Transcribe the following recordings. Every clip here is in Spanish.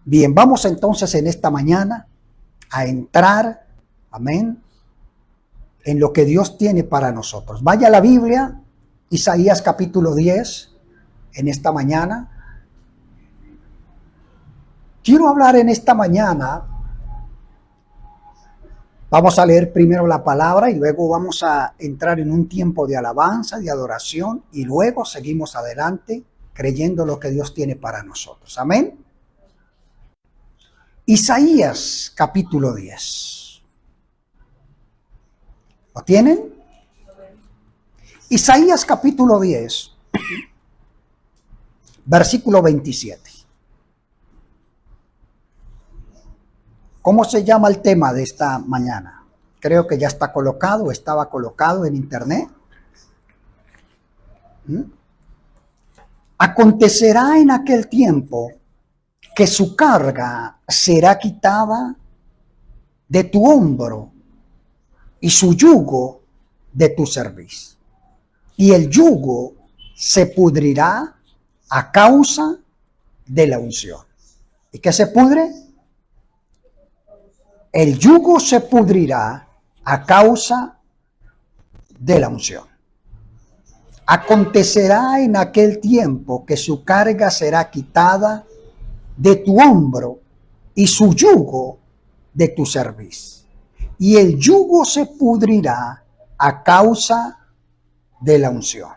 Bien, vamos entonces en esta mañana a entrar, amén, en lo que Dios tiene para nosotros. Vaya a la Biblia, Isaías capítulo 10, en esta mañana. Quiero hablar en esta mañana, vamos a leer primero la palabra y luego vamos a entrar en un tiempo de alabanza, de adoración, y luego seguimos adelante creyendo lo que Dios tiene para nosotros. Amén. Isaías capítulo 10. ¿Lo tienen? Isaías capítulo 10, versículo 27. ¿Cómo se llama el tema de esta mañana? Creo que ya está colocado, estaba colocado en internet. Acontecerá en aquel tiempo que su carga será quitada de tu hombro y su yugo de tu cerviz. Y el yugo se pudrirá a causa de la unción. ¿Y qué se pudre? El yugo se pudrirá a causa de la unción. Acontecerá en aquel tiempo que su carga será quitada de tu hombro y su yugo de tu cerviz. Y el yugo se pudrirá a causa de la unción.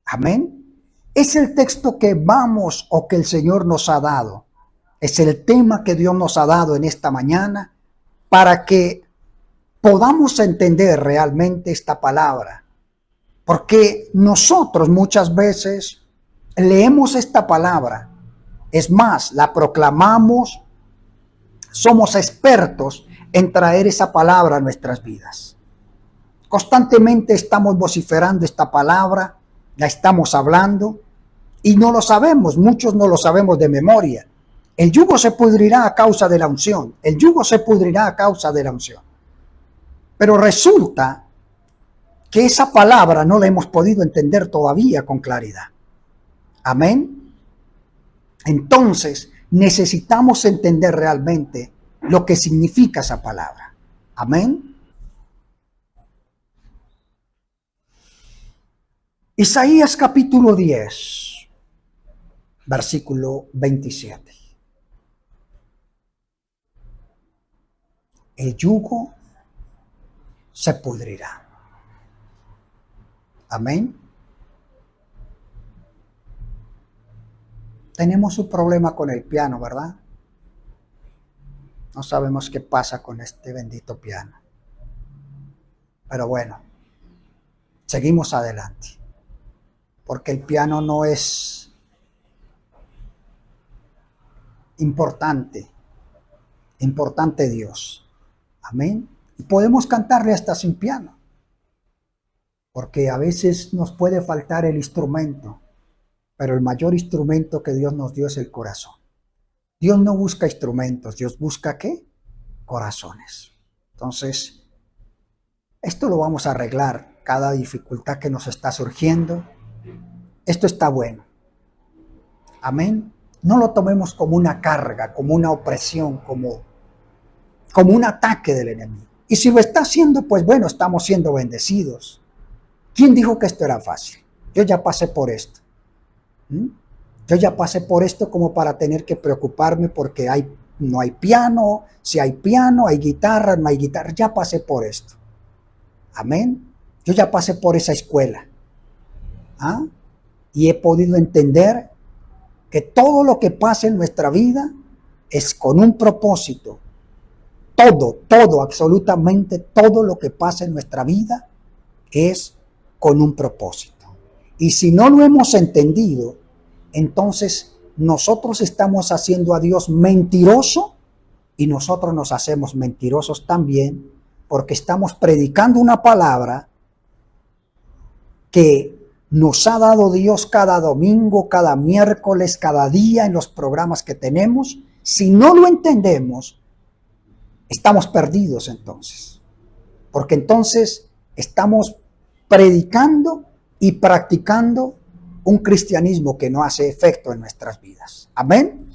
Amén. Es el texto que vamos o que el Señor nos ha dado. Es el tema que Dios nos ha dado en esta mañana para que podamos entender realmente esta palabra. Porque nosotros muchas veces leemos esta palabra. Es más, la proclamamos. Somos expertos en traer esa palabra a nuestras vidas. Constantemente estamos vociferando esta palabra, la estamos hablando y no lo sabemos, muchos no lo sabemos de memoria. El yugo se pudrirá a causa de la unción, el yugo se pudrirá a causa de la unción. Pero resulta que esa palabra no la hemos podido entender todavía con claridad. Amén. Entonces necesitamos entender realmente lo que significa esa palabra. Amén. Isaías capítulo 10, versículo 27. El yugo se pudrirá. Amén. Tenemos un problema con el piano, ¿verdad? No sabemos qué pasa con este bendito piano. Pero bueno, seguimos adelante. Porque el piano no es importante Dios. Amén. Y podemos cantarle hasta sin piano. Porque a veces nos puede faltar el instrumento. Pero el mayor instrumento que Dios nos dio es el corazón. Dios no busca instrumentos. Dios busca ¿qué? Corazones. Entonces, esto lo vamos a arreglar. Cada dificultad que nos está surgiendo. Esto está bueno. Amén. No lo tomemos como una carga, como una opresión, como un ataque del enemigo. Y si lo está haciendo, pues bueno, estamos siendo bendecidos. ¿Quién dijo que esto era fácil? Yo ya pasé por esto. Yo ya pasé por esto como para tener que preocuparme porque no hay piano, si hay piano, hay guitarra, no hay guitarra. Ya pasé por esto. Amén. Yo ya pasé por esa escuela. Y he podido entender que todo lo que pasa en nuestra vida es con un propósito. Todo, absolutamente todo lo que pasa en nuestra vida es con un propósito. Y si no lo hemos entendido, entonces nosotros estamos haciendo a Dios mentiroso y nosotros nos hacemos mentirosos también porque estamos predicando una palabra que nos ha dado Dios cada domingo, cada miércoles, cada día en los programas que tenemos. Si no lo entendemos, estamos perdidos entonces. Porque entonces estamos predicando y practicando un cristianismo que no hace efecto en nuestras vidas. Amén.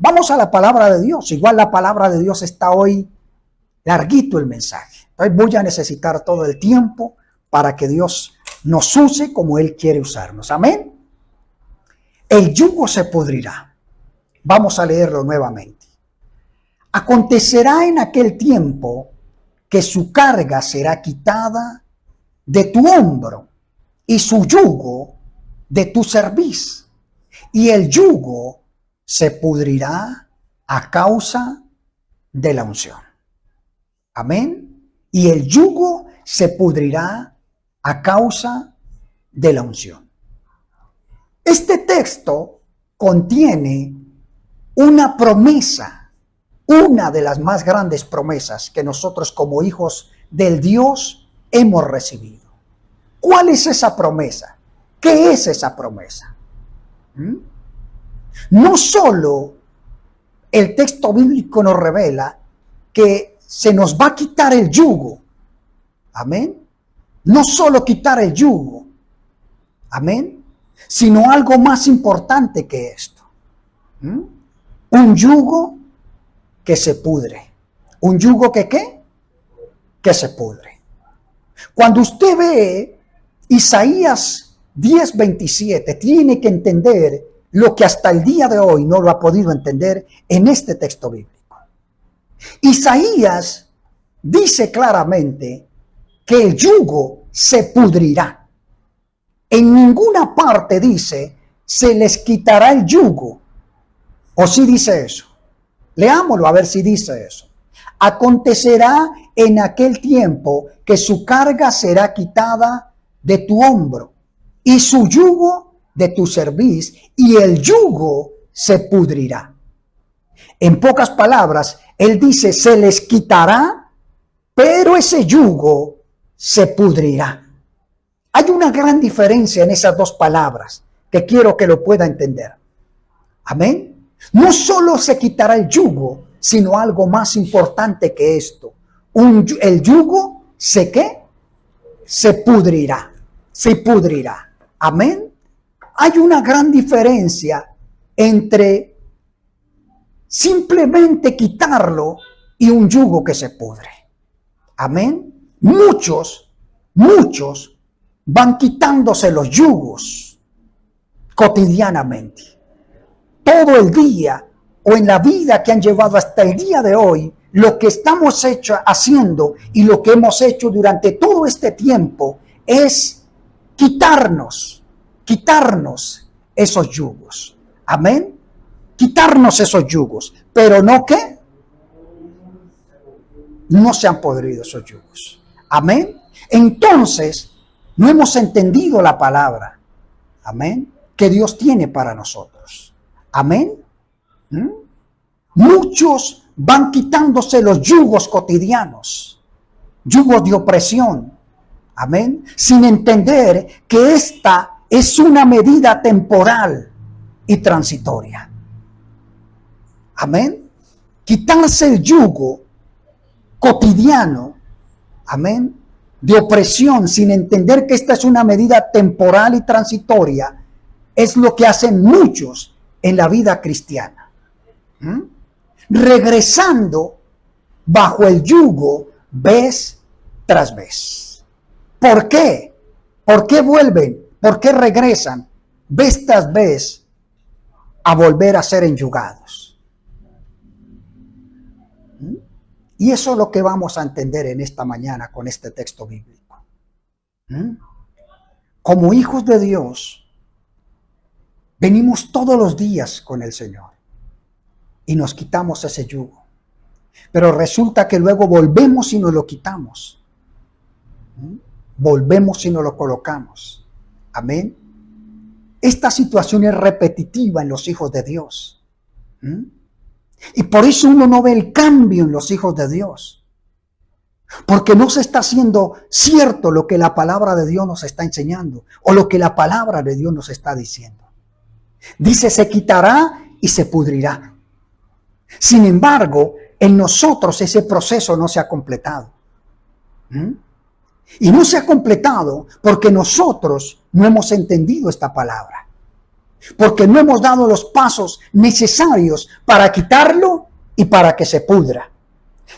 vamos a la palabra de Dios. Igual la palabra de Dios está hoy larguito el mensaje. Entonces voy a necesitar todo el tiempo para que Dios nos use como Él quiere usarnos. Amén. El yugo se pudrirá. Vamos a leerlo nuevamente. Acontecerá en aquel tiempo que su carga será quitada de tu hombro y su yugo de tu cerviz, y el yugo se pudrirá a causa de la unción. Amén. Y el yugo se pudrirá a causa de la unción. Este texto contiene una promesa, una de las más grandes promesas que nosotros como hijos del Dios hemos recibido. ¿Cuál es esa promesa? ¿Qué es esa promesa? No solo el texto bíblico nos revela que se nos va a quitar el yugo. Amén. No solo quitar el yugo. Amén. Sino algo más importante que esto. Un yugo que se pudre. ¿Un yugo que qué? Que se pudre. Cuando usted ve Isaías 10:27, tiene que entender lo que hasta el día de hoy no lo ha podido entender en este texto bíblico. Isaías dice claramente que el yugo se pudrirá. En ninguna parte dice se les quitará el yugo. ¿O sí dice eso? Leámoslo a ver si dice eso. Acontecerá en aquel tiempo que su carga será quitada de tu hombro y su yugo de tu cerviz, y el yugo se pudrirá. En pocas palabras, él dice, se les quitará, pero ese yugo se pudrirá. Hay una gran diferencia en esas dos palabras que quiero que lo pueda entender. Amén. No solo se quitará el yugo, sino algo más importante que esto. El yugo se pudrirá. Se pudrirá. Amén. Hay una gran diferencia entre simplemente quitarlo y un yugo que se pudre. Amén. Muchos van quitándose los yugos cotidianamente. Todo el día o en la vida que han llevado hasta el día de hoy, lo que estamos haciendo y lo que hemos hecho durante todo este tiempo es quitarnos esos yugos. Amén. Quitarnos esos yugos. Pero no que no se han podrido esos yugos. Amén. Entonces, no hemos entendido la palabra. Amén. Que Dios tiene para nosotros. Amén. Muchos van quitándose los yugos cotidianos. Yugos de opresión. Amén. Sin entender que esta es una medida temporal y transitoria. Amén. Quitarse el yugo cotidiano, amén, de opresión, sin entender que esta es una medida temporal y transitoria, es lo que hacen muchos en la vida cristiana. Regresando bajo el yugo vez tras vez. ¿Por qué? ¿Por qué vuelven? ¿Por qué regresan vez tras vez a volver a ser enyugados? Y eso es lo que vamos a entender en esta mañana con este texto bíblico. Como hijos de Dios, venimos todos los días con el Señor y nos quitamos ese yugo. Pero resulta que luego volvemos y nos lo quitamos. Volvemos y nos lo colocamos. Amén. Esta situación es repetitiva en los hijos de Dios. Y por eso uno no ve el cambio en los hijos de Dios. Porque no se está haciendo cierto lo que la palabra de Dios nos está enseñando o lo que la palabra de Dios nos está diciendo. Dice, se quitará y se pudrirá. Sin embargo, en nosotros ese proceso no se ha completado. Y no se ha completado porque nosotros no hemos entendido esta palabra. porque no hemos dado los pasos necesarios para quitarlo y para que se pudra.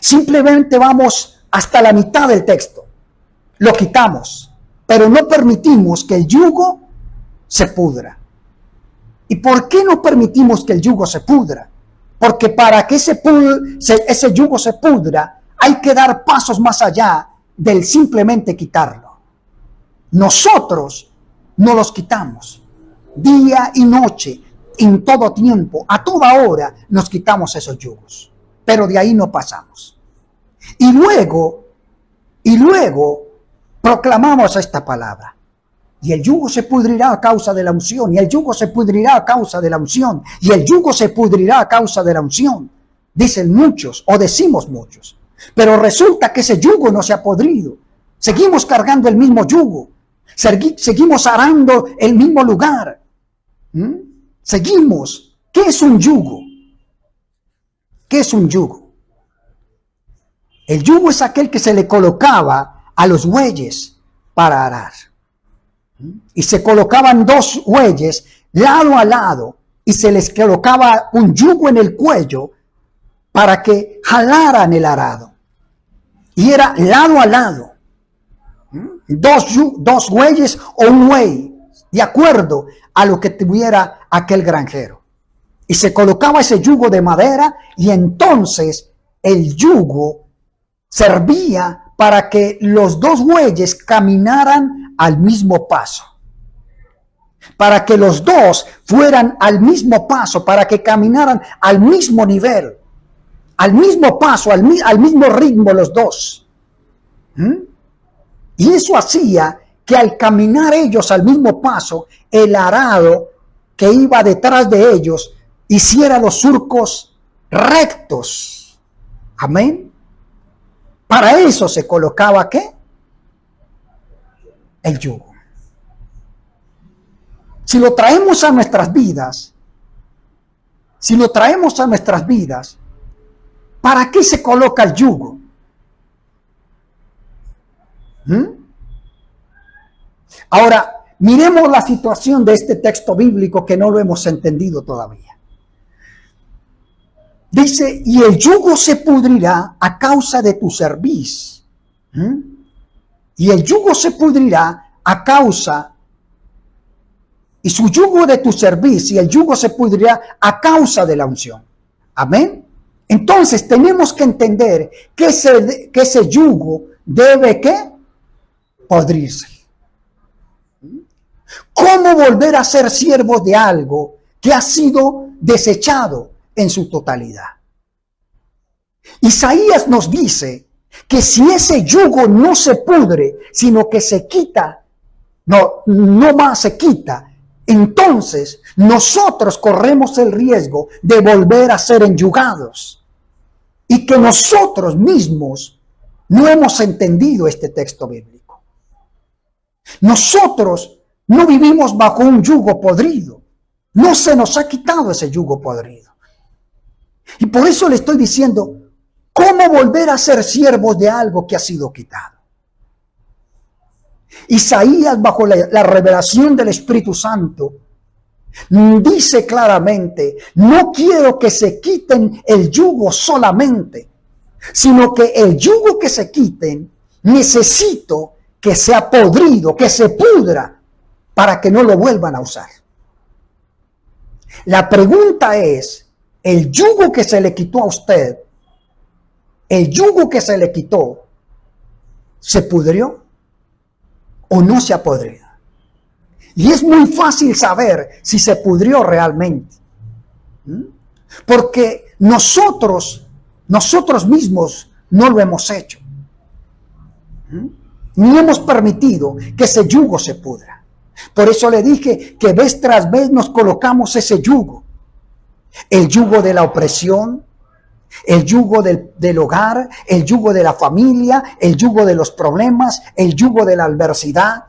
Simplemente vamos hasta la mitad del texto, lo quitamos, pero no permitimos que el yugo se pudra. ¿Y por qué no permitimos que el yugo se pudra? Porque para que ese yugo se pudra, hay que dar pasos más allá del simplemente quitarlo. Nosotros no los quitamos. Día y noche, en todo tiempo, a toda hora, nos quitamos esos yugos. Pero de ahí no pasamos. Y luego, proclamamos esta palabra. Y el yugo se pudrirá a causa de la unción. Y el yugo se pudrirá a causa de la unción. Y el yugo se pudrirá a causa de la unción. Dicen muchos, o decimos muchos. Pero resulta que ese yugo no se ha podrido. Seguimos cargando el mismo yugo. Seguimos arando el mismo lugar. Seguimos. ¿Qué es un yugo? ¿Qué es un yugo? El yugo es aquel que se le colocaba a los bueyes para arar. Y se colocaban dos bueyes lado a lado y se les colocaba un yugo en el cuello para que jalaran el arado. Y era lado a lado. Dos bueyes o un buey, de acuerdo a lo que tuviera aquel granjero. Y se colocaba ese yugo de madera y entonces el yugo servía para que los dos bueyes caminaran al mismo paso. Para que los dos fueran al mismo paso, para que caminaran al mismo nivel, al mismo paso, al mismo ritmo los dos. Y eso hacía que al caminar ellos al mismo paso, el arado que iba detrás de ellos hiciera los surcos rectos. Amén. Para eso se colocaba ¿qué? El yugo. Si lo traemos a nuestras vidas, ¿para qué se coloca el yugo? Ahora, miremos la situación de este texto bíblico que no lo hemos entendido todavía. Dice, y el yugo se pudrirá a causa de tu cerviz. Y el yugo se pudrirá a causa, y su yugo de tu cerviz, y el yugo se pudrirá a causa de la unción. Amén. Entonces tenemos que entender que ese yugo debe ¿qué? Podrirse. ¿Cómo volver a ser siervos de algo que ha sido desechado en su totalidad? Isaías nos dice que si ese yugo no se pudre, sino que se quita, no más se quita, entonces nosotros corremos el riesgo de volver a ser enyugados. Y que nosotros mismos no hemos entendido este texto bíblico. Nosotros no vivimos bajo un yugo podrido. No se nos ha quitado ese yugo podrido. Y por eso le estoy diciendo, ¿cómo volver a ser siervos de algo que ha sido quitado? Isaías, bajo la revelación del Espíritu Santo, dice claramente, no quiero que se quiten el yugo solamente, sino que el yugo que se quiten, necesito que sea podrido, que se pudra, para que no lo vuelvan a usar. La pregunta es, el yugo que se le quitó a usted, el yugo que se le quitó, ¿se pudrió o no se ha podrido? Y es muy fácil saber si se pudrió realmente. Porque nosotros mismos no lo hemos hecho. Ni hemos permitido que ese yugo se pudra. Por eso le dije que vez tras vez nos colocamos ese yugo. El yugo de la opresión, el yugo del hogar, el yugo de la familia, el yugo de los problemas, el yugo de la adversidad,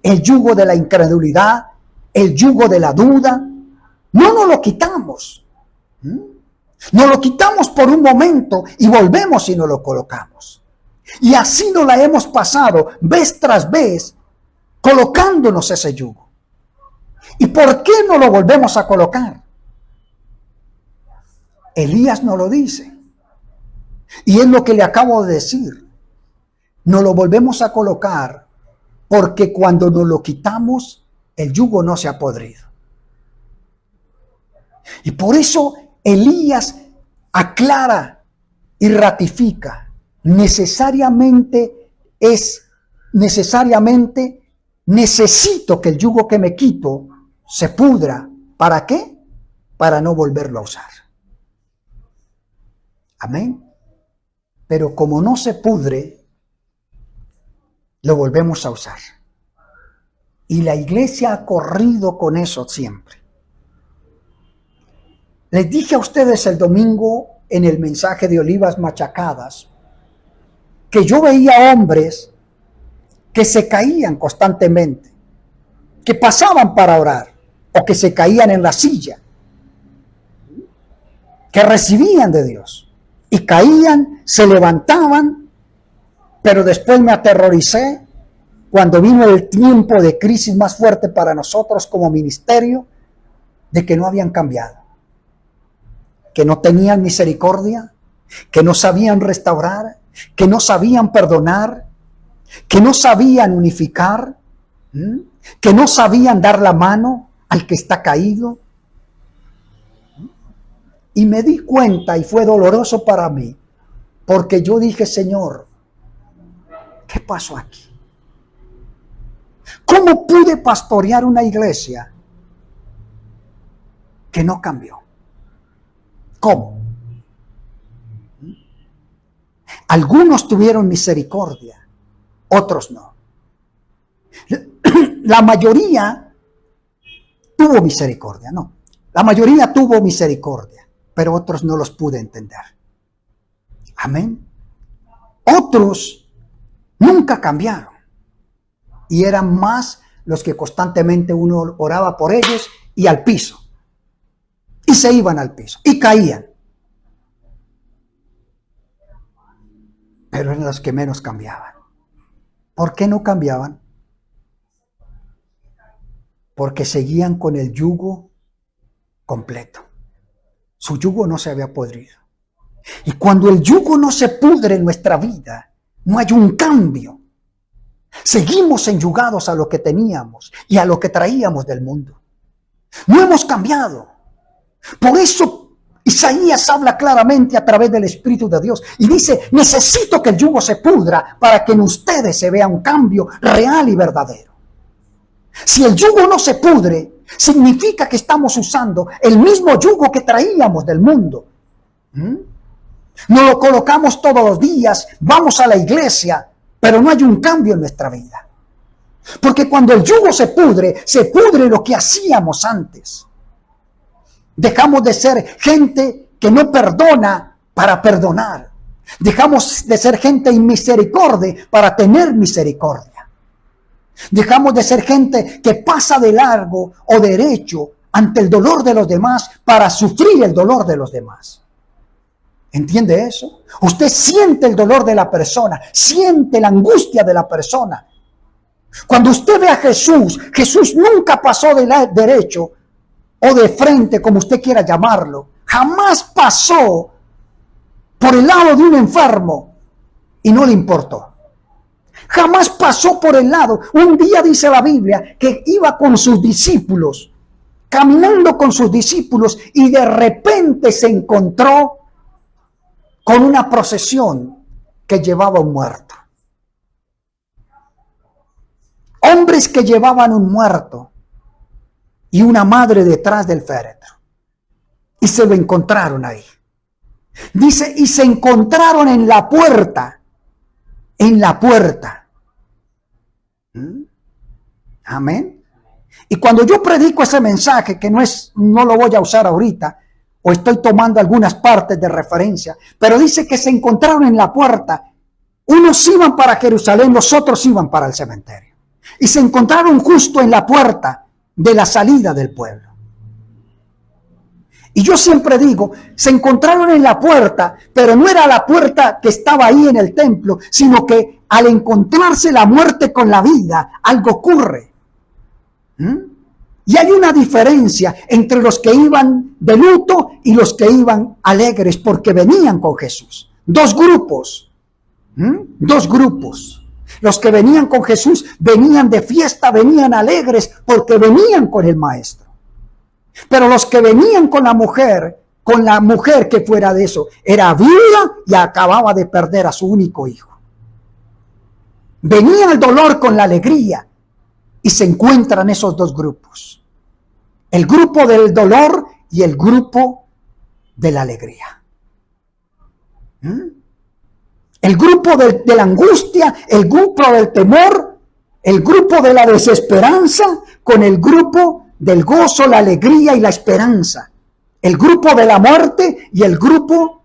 el yugo de la incredulidad, el yugo de la duda. No nos lo quitamos. Nos lo quitamos por un momento y volvemos y nos lo colocamos. Y así nos la hemos pasado vez tras vez colocándonos ese yugo. ¿Y por qué no lo volvemos a colocar? Elías no lo dice. Y es lo que le acabo de decir. No lo volvemos a colocar porque cuando nos lo quitamos, el yugo no se ha podrido. Y por eso Elías aclara y ratifica. Necesariamente necesito que el yugo que me quito se pudra. ¿Para qué? Para no volverlo a usar. Amén. Pero como no se pudre, lo volvemos a usar. Y la iglesia ha corrido con eso siempre. Les dije a ustedes el domingo en el mensaje de Olivas Machacadas que yo veía hombres que se caían constantemente, que pasaban para orar o que se caían en la silla, que recibían de Dios y caían, se levantaban, pero después me aterroricé cuando vino el tiempo de crisis más fuerte para nosotros como ministerio, de que no habían cambiado, que no tenían misericordia, que no sabían restaurar, que no sabían perdonar, que no sabían unificar, que no sabían dar la mano al que está caído. Y me di cuenta y fue doloroso para mí, porque yo dije, Señor, ¿qué pasó aquí? ¿Cómo pude pastorear una iglesia que no cambió? ¿Cómo? Algunos tuvieron misericordia, otros no. La mayoría tuvo misericordia, no. La mayoría tuvo misericordia, pero otros no los pude entender. Amén. Otros nunca cambiaron. Y eran más los que constantemente uno oraba por ellos y al piso. Y se iban al piso y caían. Pero eran los que menos cambiaban. ¿Por qué no cambiaban? Porque seguían con el yugo completo. Su yugo no se había podrido. Y cuando el yugo no se pudre en nuestra vida, no hay un cambio. Seguimos enyugados a lo que teníamos y a lo que traíamos del mundo. No hemos cambiado. Por eso Isaías habla claramente a través del Espíritu de Dios y dice, necesito que el yugo se pudra para que en ustedes se vea un cambio real y verdadero. Si el yugo no se pudre, significa que estamos usando el mismo yugo que traíamos del mundo. Nos lo colocamos todos los días, vamos a la iglesia, pero no hay un cambio en nuestra vida. Porque cuando el yugo se pudre lo que hacíamos antes. Dejamos de ser gente que no perdona para perdonar. Dejamos de ser gente inmisericordia para tener misericordia. Dejamos de ser gente que pasa de largo o derecho ante el dolor de los demás para sufrir el dolor de los demás. ¿Entiende eso? Usted siente el dolor de la persona, siente la angustia de la persona. Cuando usted ve a Jesús, Jesús nunca pasó de derecho o de frente, como usted quiera llamarlo. Jamás pasó por el lado de un enfermo y no le importó. Jamás pasó por el lado. Un día dice la Biblia que iba con sus discípulos, caminando con sus discípulos, y de repente se encontró con una procesión que llevaba un muerto. Hombres que llevaban un muerto y una madre detrás del féretro. Y se lo encontraron ahí. Dice, y se encontraron en la puerta. En la puerta. Amén. Y cuando yo predico ese mensaje, que no lo voy a usar ahorita, o estoy tomando algunas partes de referencia, pero dice que se encontraron en la puerta. Unos iban para Jerusalén, los otros iban para el cementerio. Y se encontraron justo en la puerta de la salida del pueblo. Y yo siempre digo, se encontraron en la puerta, pero no era la puerta que estaba ahí en el templo, sino que al encontrarse la muerte con la vida, algo ocurre. Y hay una diferencia entre los que iban de luto y los que iban alegres porque venían con Jesús. Dos grupos. Dos grupos. Los que venían con Jesús venían de fiesta, venían alegres porque venían con el Maestro. Pero los que venían con la mujer que fuera de eso, era viuda y acababa de perder a su único hijo. Venía el dolor con la alegría y se encuentran esos dos grupos. El grupo del dolor y el grupo de la alegría. El grupo de la angustia, el grupo del temor, el grupo de la desesperanza con el grupo del gozo, la alegría y la esperanza. El grupo de la muerte y el grupo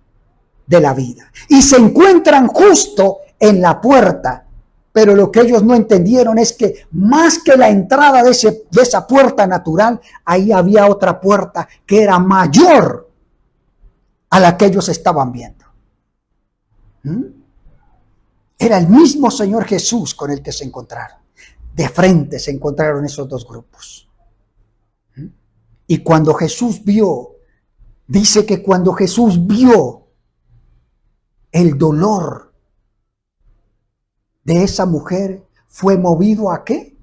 de la vida. Y se encuentran justo en la puerta. Pero lo que ellos no entendieron es que más que la entrada de esa puerta natural, ahí había otra puerta que era mayor a la que ellos estaban viendo. Era el mismo Señor Jesús con el que se encontraron. De frente se encontraron esos dos grupos. Y cuando Jesús vio, dice que cuando Jesús vio el dolor de esa mujer, fue movido ¿a qué?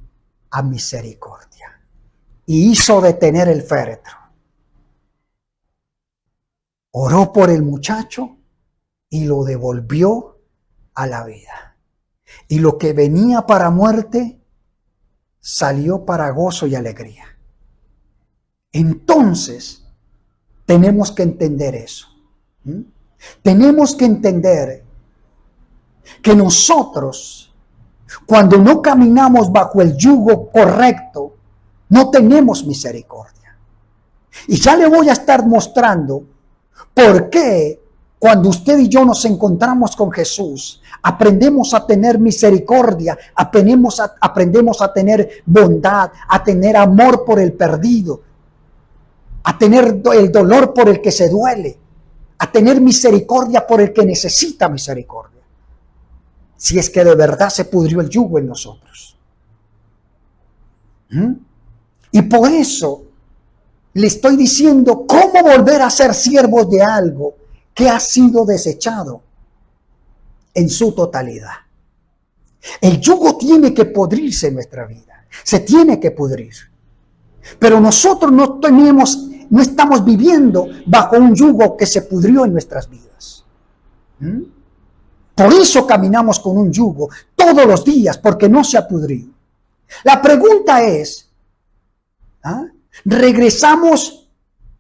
A misericordia. Y hizo detener el féretro. Oró por el muchacho y lo devolvió a la vida. Y lo que venía para muerte, salió para gozo y alegría. Entonces, tenemos que entender eso. Tenemos que entender que nosotros, cuando no caminamos bajo el yugo correcto, no tenemos misericordia. Y ya le voy a estar mostrando por qué cuando usted y yo nos encontramos con Jesús, aprendemos a tener misericordia, aprendemos a tener bondad, a tener amor por el perdido, a tener el dolor por el que se duele, a tener misericordia por el que necesita misericordia. Si es que de verdad se pudrió el yugo en nosotros. Y por eso le estoy diciendo cómo volver a ser siervos de algo que ha sido desechado en su totalidad. El yugo tiene que pudrirse en nuestra vida. Se tiene que pudrir. Pero nosotros no estamos viviendo bajo un yugo que se pudrió en nuestras vidas. Por eso caminamos con un yugo todos los días, porque no se ha pudrido. La pregunta es,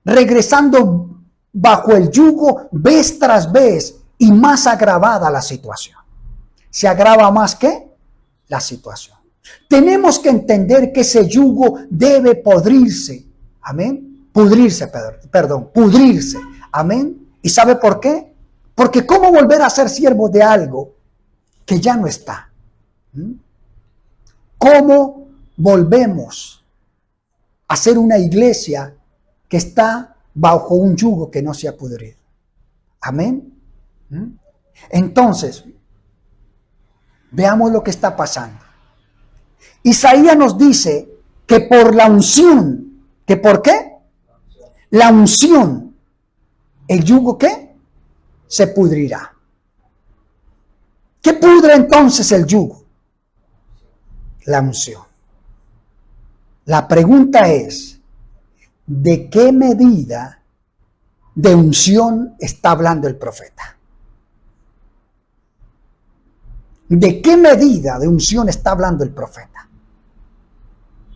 regresando bajo el yugo vez tras vez y más agravada la situación. ¿Se agrava más qué? La situación. Tenemos que entender que ese yugo debe pudrirse. Amén. Pudrirse. Amén. ¿Y sabe por qué? Porque ¿cómo volver a ser siervos de algo que ya no está? ¿Cómo volvemos a ser una iglesia que está bajo un yugo que no se ha pudrido? Amén. Entonces, veamos lo que está pasando. Isaías nos dice que por la unción, ¿que por qué? La unción, ¿el yugo qué? Se pudrirá. ¿Qué pudre entonces el yugo? La unción. La pregunta es, ¿de qué medida de unción está hablando el profeta? ¿De qué medida de unción está hablando el profeta?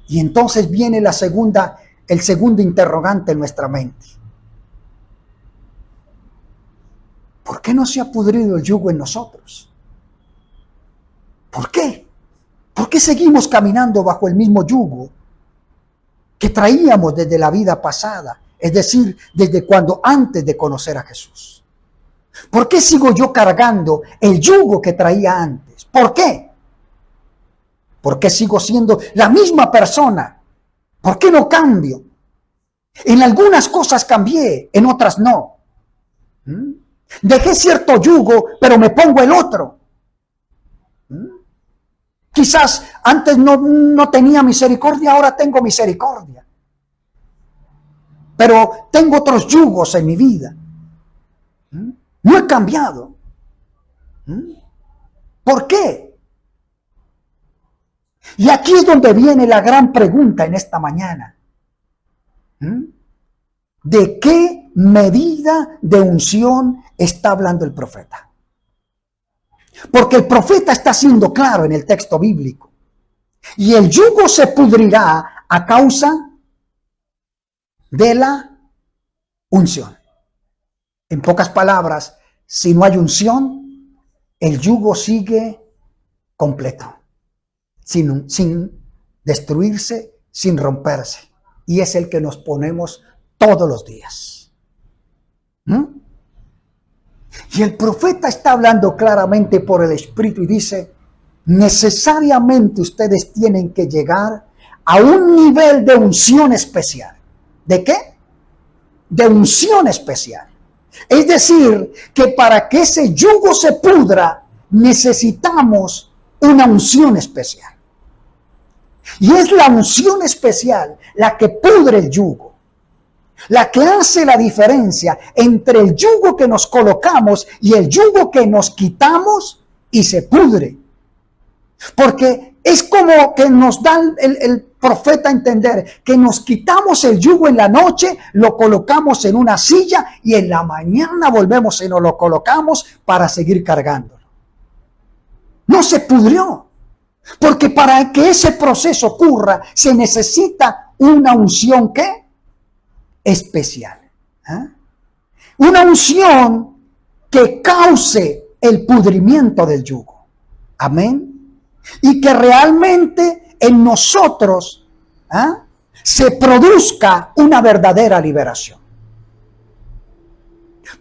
Y entonces viene el segundo interrogante en nuestra mente. ¿Por qué no se ha pudrido el yugo en nosotros? ¿Por qué? ¿Por qué seguimos caminando bajo el mismo yugo que traíamos desde la vida pasada? Es decir, desde antes de conocer a Jesús. ¿Por qué sigo yo cargando el yugo que traía antes? ¿Por qué? ¿Por qué sigo siendo la misma persona? ¿Por qué no cambio? En algunas cosas cambié, en otras no. Dejé cierto yugo, pero me pongo el otro. Quizás antes no tenía misericordia, ahora tengo misericordia. pero tengo otros yugos en mi vida. No he cambiado. ¿Por qué? Y aquí es donde viene la gran pregunta en esta mañana. ¿De qué medida de unción está hablando el profeta? Porque el profeta está siendo claro en el texto bíblico. Y el yugo se pudrirá a causa de la unción. En pocas palabras, si no hay unción, el yugo sigue completo, sin destruirse, sin romperse. Y es el que nos ponemos todos los días. Y el profeta está hablando claramente por el Espíritu y dice, necesariamente ustedes tienen que llegar a un nivel de unción especial. ¿De qué? De unción especial. Es decir, que para que ese yugo se pudra, necesitamos una unción especial. Y es la unción especial la que pudre el yugo, la que hace la diferencia entre el yugo que nos colocamos y el yugo que nos quitamos y se pudre. Porque es como que nos da el profeta a entender que nos quitamos el yugo en la noche, lo colocamos en una silla y en la mañana volvemos y nos lo colocamos para seguir cargándolo. No se pudrió. Porque para que ese proceso ocurra se necesita una unción ¿qué? Especial. Una unción que cause el pudrimiento del yugo. Amén. Y que realmente en nosotros se produzca una verdadera liberación.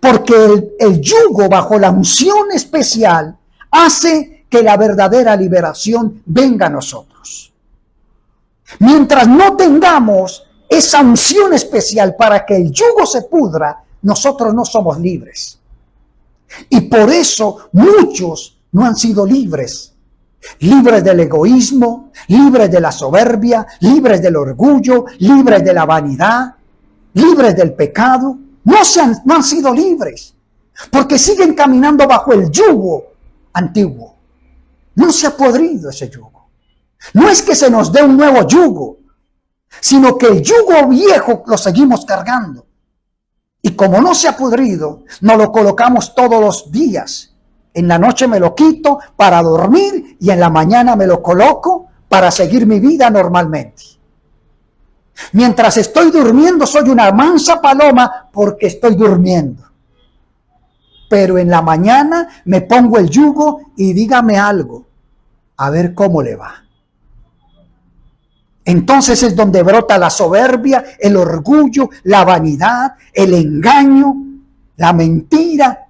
Porque el yugo bajo la unción especial hace que la verdadera liberación venga a nosotros. Mientras no tengamos esa unción especial para que el yugo se pudra, nosotros no somos libres. Y por eso muchos no han sido libres. Libres del egoísmo, libres de la soberbia, libres del orgullo, libres de la vanidad, libres del pecado. No han sido libres, porque siguen caminando bajo el yugo antiguo. No se ha podrido ese yugo. No es que se nos dé un nuevo yugo, sino que el yugo viejo lo seguimos cargando. Y como no se ha pudrido, nos lo colocamos todos los días. En la noche me lo quito para dormir y en la mañana me lo coloco para seguir mi vida normalmente. Mientras estoy durmiendo soy una mansa paloma porque estoy durmiendo. Pero en la mañana me pongo el yugo y dígame algo, a ver cómo le va. Entonces es donde brota la soberbia, el orgullo, la vanidad, el engaño, la mentira.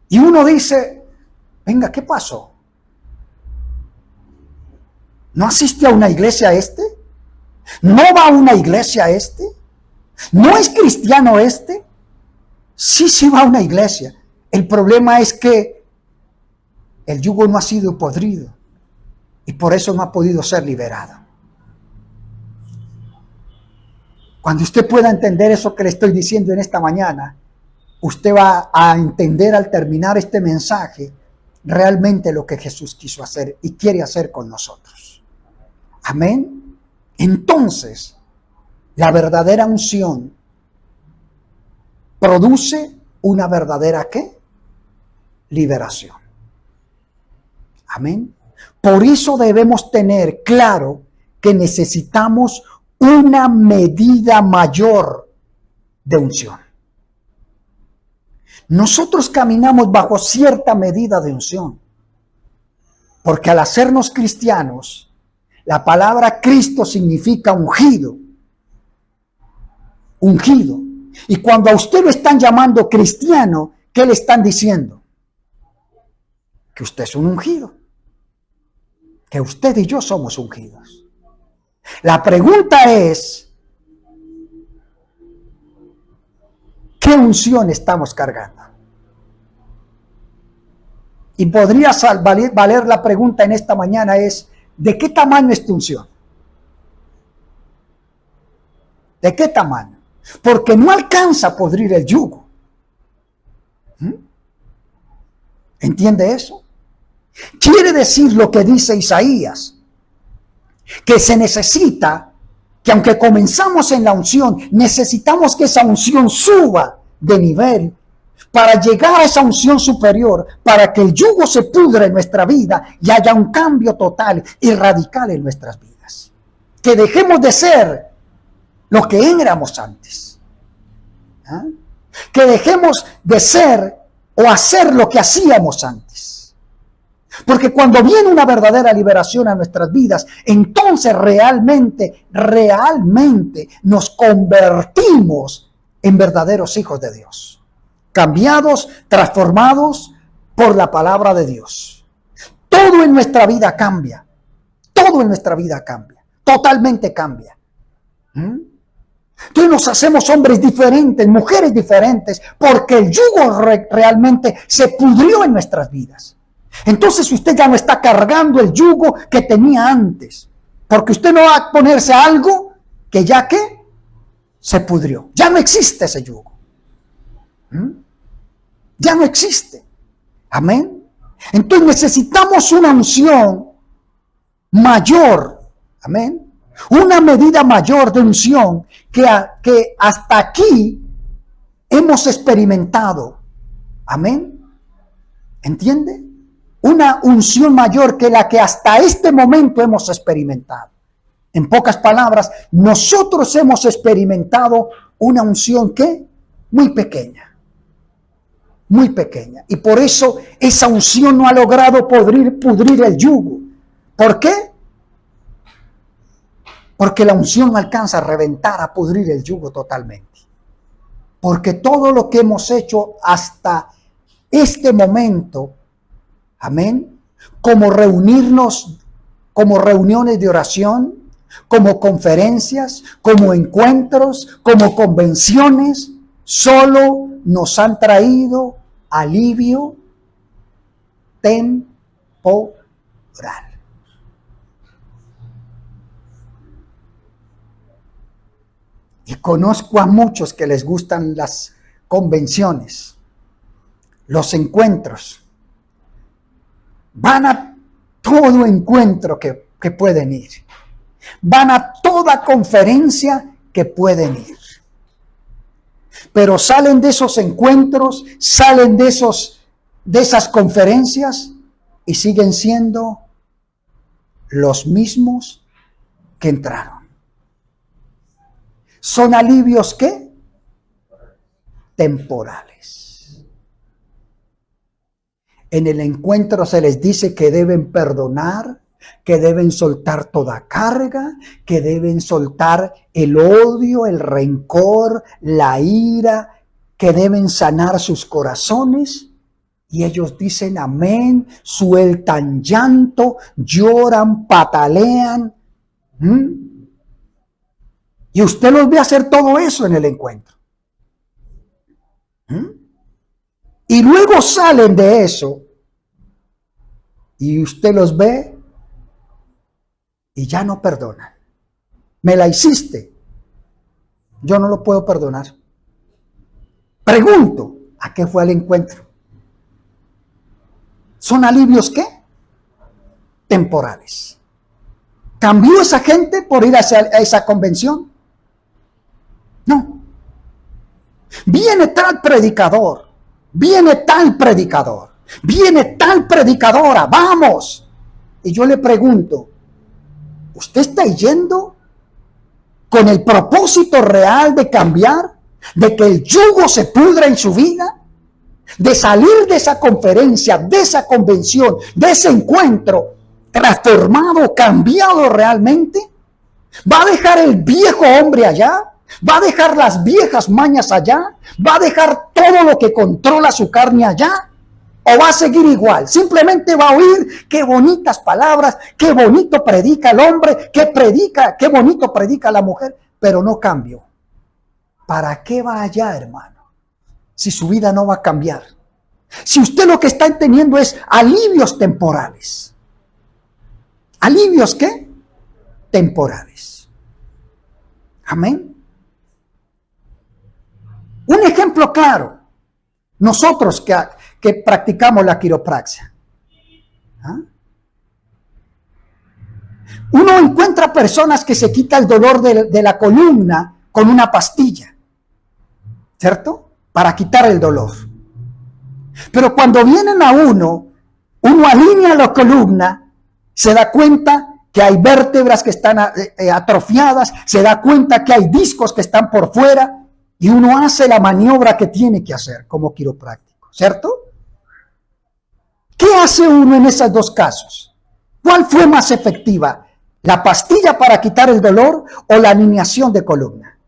Y uno dice, venga, ¿qué pasó? ¿No asiste a una iglesia este? ¿No va a una iglesia este? ¿No es cristiano este? Sí va a una iglesia. El problema es que el yugo no ha sido podrido y por eso no ha podido ser liberado. Cuando usted pueda entender eso que le estoy diciendo en esta mañana, usted va a entender al terminar este mensaje realmente lo que Jesús quiso hacer y quiere hacer con nosotros. Amén. Entonces, la verdadera unción produce una verdadera ¿qué? Liberación. Amén. Por eso debemos tener claro que necesitamos una medida mayor de unción. Nosotros caminamos bajo cierta medida de unción, porque al hacernos cristianos, la palabra Cristo significa ungido. Ungido. Y cuando a usted lo están llamando cristiano, ¿qué le están diciendo? Que usted es un ungido. Que usted y yo somos ungidos. La pregunta es, ¿qué unción estamos cargando? Y podría valer la pregunta en esta mañana es, ¿de qué tamaño es tu unción? ¿De qué tamaño? Porque no alcanza a podrir el yugo. ¿Entiende eso? Quiere decir lo que dice Isaías, que se necesita, que aunque comenzamos en la unción, necesitamos que esa unción suba de nivel para llegar a esa unción superior, para que el yugo se pudra en nuestra vida y haya un cambio total y radical en nuestras vidas. Que dejemos de ser lo que éramos antes. Que dejemos de ser o hacer lo que hacíamos antes. Porque cuando viene una verdadera liberación a nuestras vidas, entonces realmente nos convertimos en verdaderos hijos de Dios. Cambiados, transformados por la palabra de Dios. Todo en nuestra vida cambia. Todo en nuestra vida cambia. Totalmente cambia. Entonces nos hacemos hombres diferentes, mujeres diferentes, porque el yugo realmente se pudrió en nuestras vidas. Entonces usted ya no está cargando el yugo que tenía antes, porque usted no va a ponerse a algo que ya que se pudrió. Ya no existe ese yugo. Ya no existe. Amén. Entonces necesitamos una unción mayor. Amén. Una medida mayor de unción que hasta aquí hemos experimentado. Amén. ¿Entiende? Una unción mayor que la que hasta este momento hemos experimentado. En pocas palabras, nosotros hemos experimentado una unción que muy pequeña. Muy pequeña. Y por eso esa unción no ha logrado pudrir el yugo. ¿Por qué? Porque la unción no alcanza a reventar, a pudrir el yugo totalmente. Porque todo lo que hemos hecho hasta este momento, amén, como reunirnos, como reuniones de oración, como conferencias, como encuentros, como convenciones, solo nos han traído alivio temporal. Y conozco a muchos que les gustan las convenciones, los encuentros. Van a todo encuentro que pueden ir. Van a toda conferencia que pueden ir. Pero salen de esos encuentros, salen de esas conferencias y siguen siendo los mismos que entraron. ¿Son alivios qué? Temporales. En el encuentro se les dice que deben perdonar, que deben soltar toda carga, que deben soltar el odio, el rencor, la ira, que deben sanar sus corazones. Y ellos dicen amén, sueltan llanto, lloran, patalean. Y usted los ve hacer todo eso en el encuentro. Y luego salen de eso y usted los ve y ya no perdonan. Me la hiciste. Yo no lo puedo perdonar. Pregunto, ¿a qué fue el encuentro? ¿Son alivios qué? Temporales. ¿Cambió esa gente por ir a esa convención? No. Viene tal predicador, viene tal predicador, viene tal predicadora, vamos. Y yo le pregunto, ¿usted está yendo con el propósito real de cambiar? ¿De que el yugo se pudra en su vida? ¿De salir de esa conferencia, de esa convención, de ese encuentro transformado, cambiado realmente? ¿Va a dejar el viejo hombre allá? ¿Va a dejar las viejas mañas allá? ¿Va a dejar todo lo que controla su carne allá? ¿O va a seguir igual? Simplemente va a oír qué bonitas palabras, qué bonito predica el hombre, qué bonito predica la mujer, pero no cambio. ¿Para qué va allá, hermano? Si su vida no va a cambiar. Si usted lo que está teniendo es alivios temporales. ¿Alivios qué? Temporales. Amén. Un ejemplo claro, nosotros que practicamos la quiropraxia. ¿Ah? Uno encuentra personas que se quita el dolor de la columna con una pastilla, ¿cierto? Para quitar el dolor. Pero cuando vienen a uno alinea la columna, se da cuenta que hay vértebras que están atrofiadas, se da cuenta que hay discos que están por fuera, y uno hace la maniobra que tiene que hacer como quiropráctico, ¿cierto? ¿Qué hace uno en esos dos casos? ¿Cuál fue más efectiva? ¿La pastilla para quitar el dolor o la alineación de columna?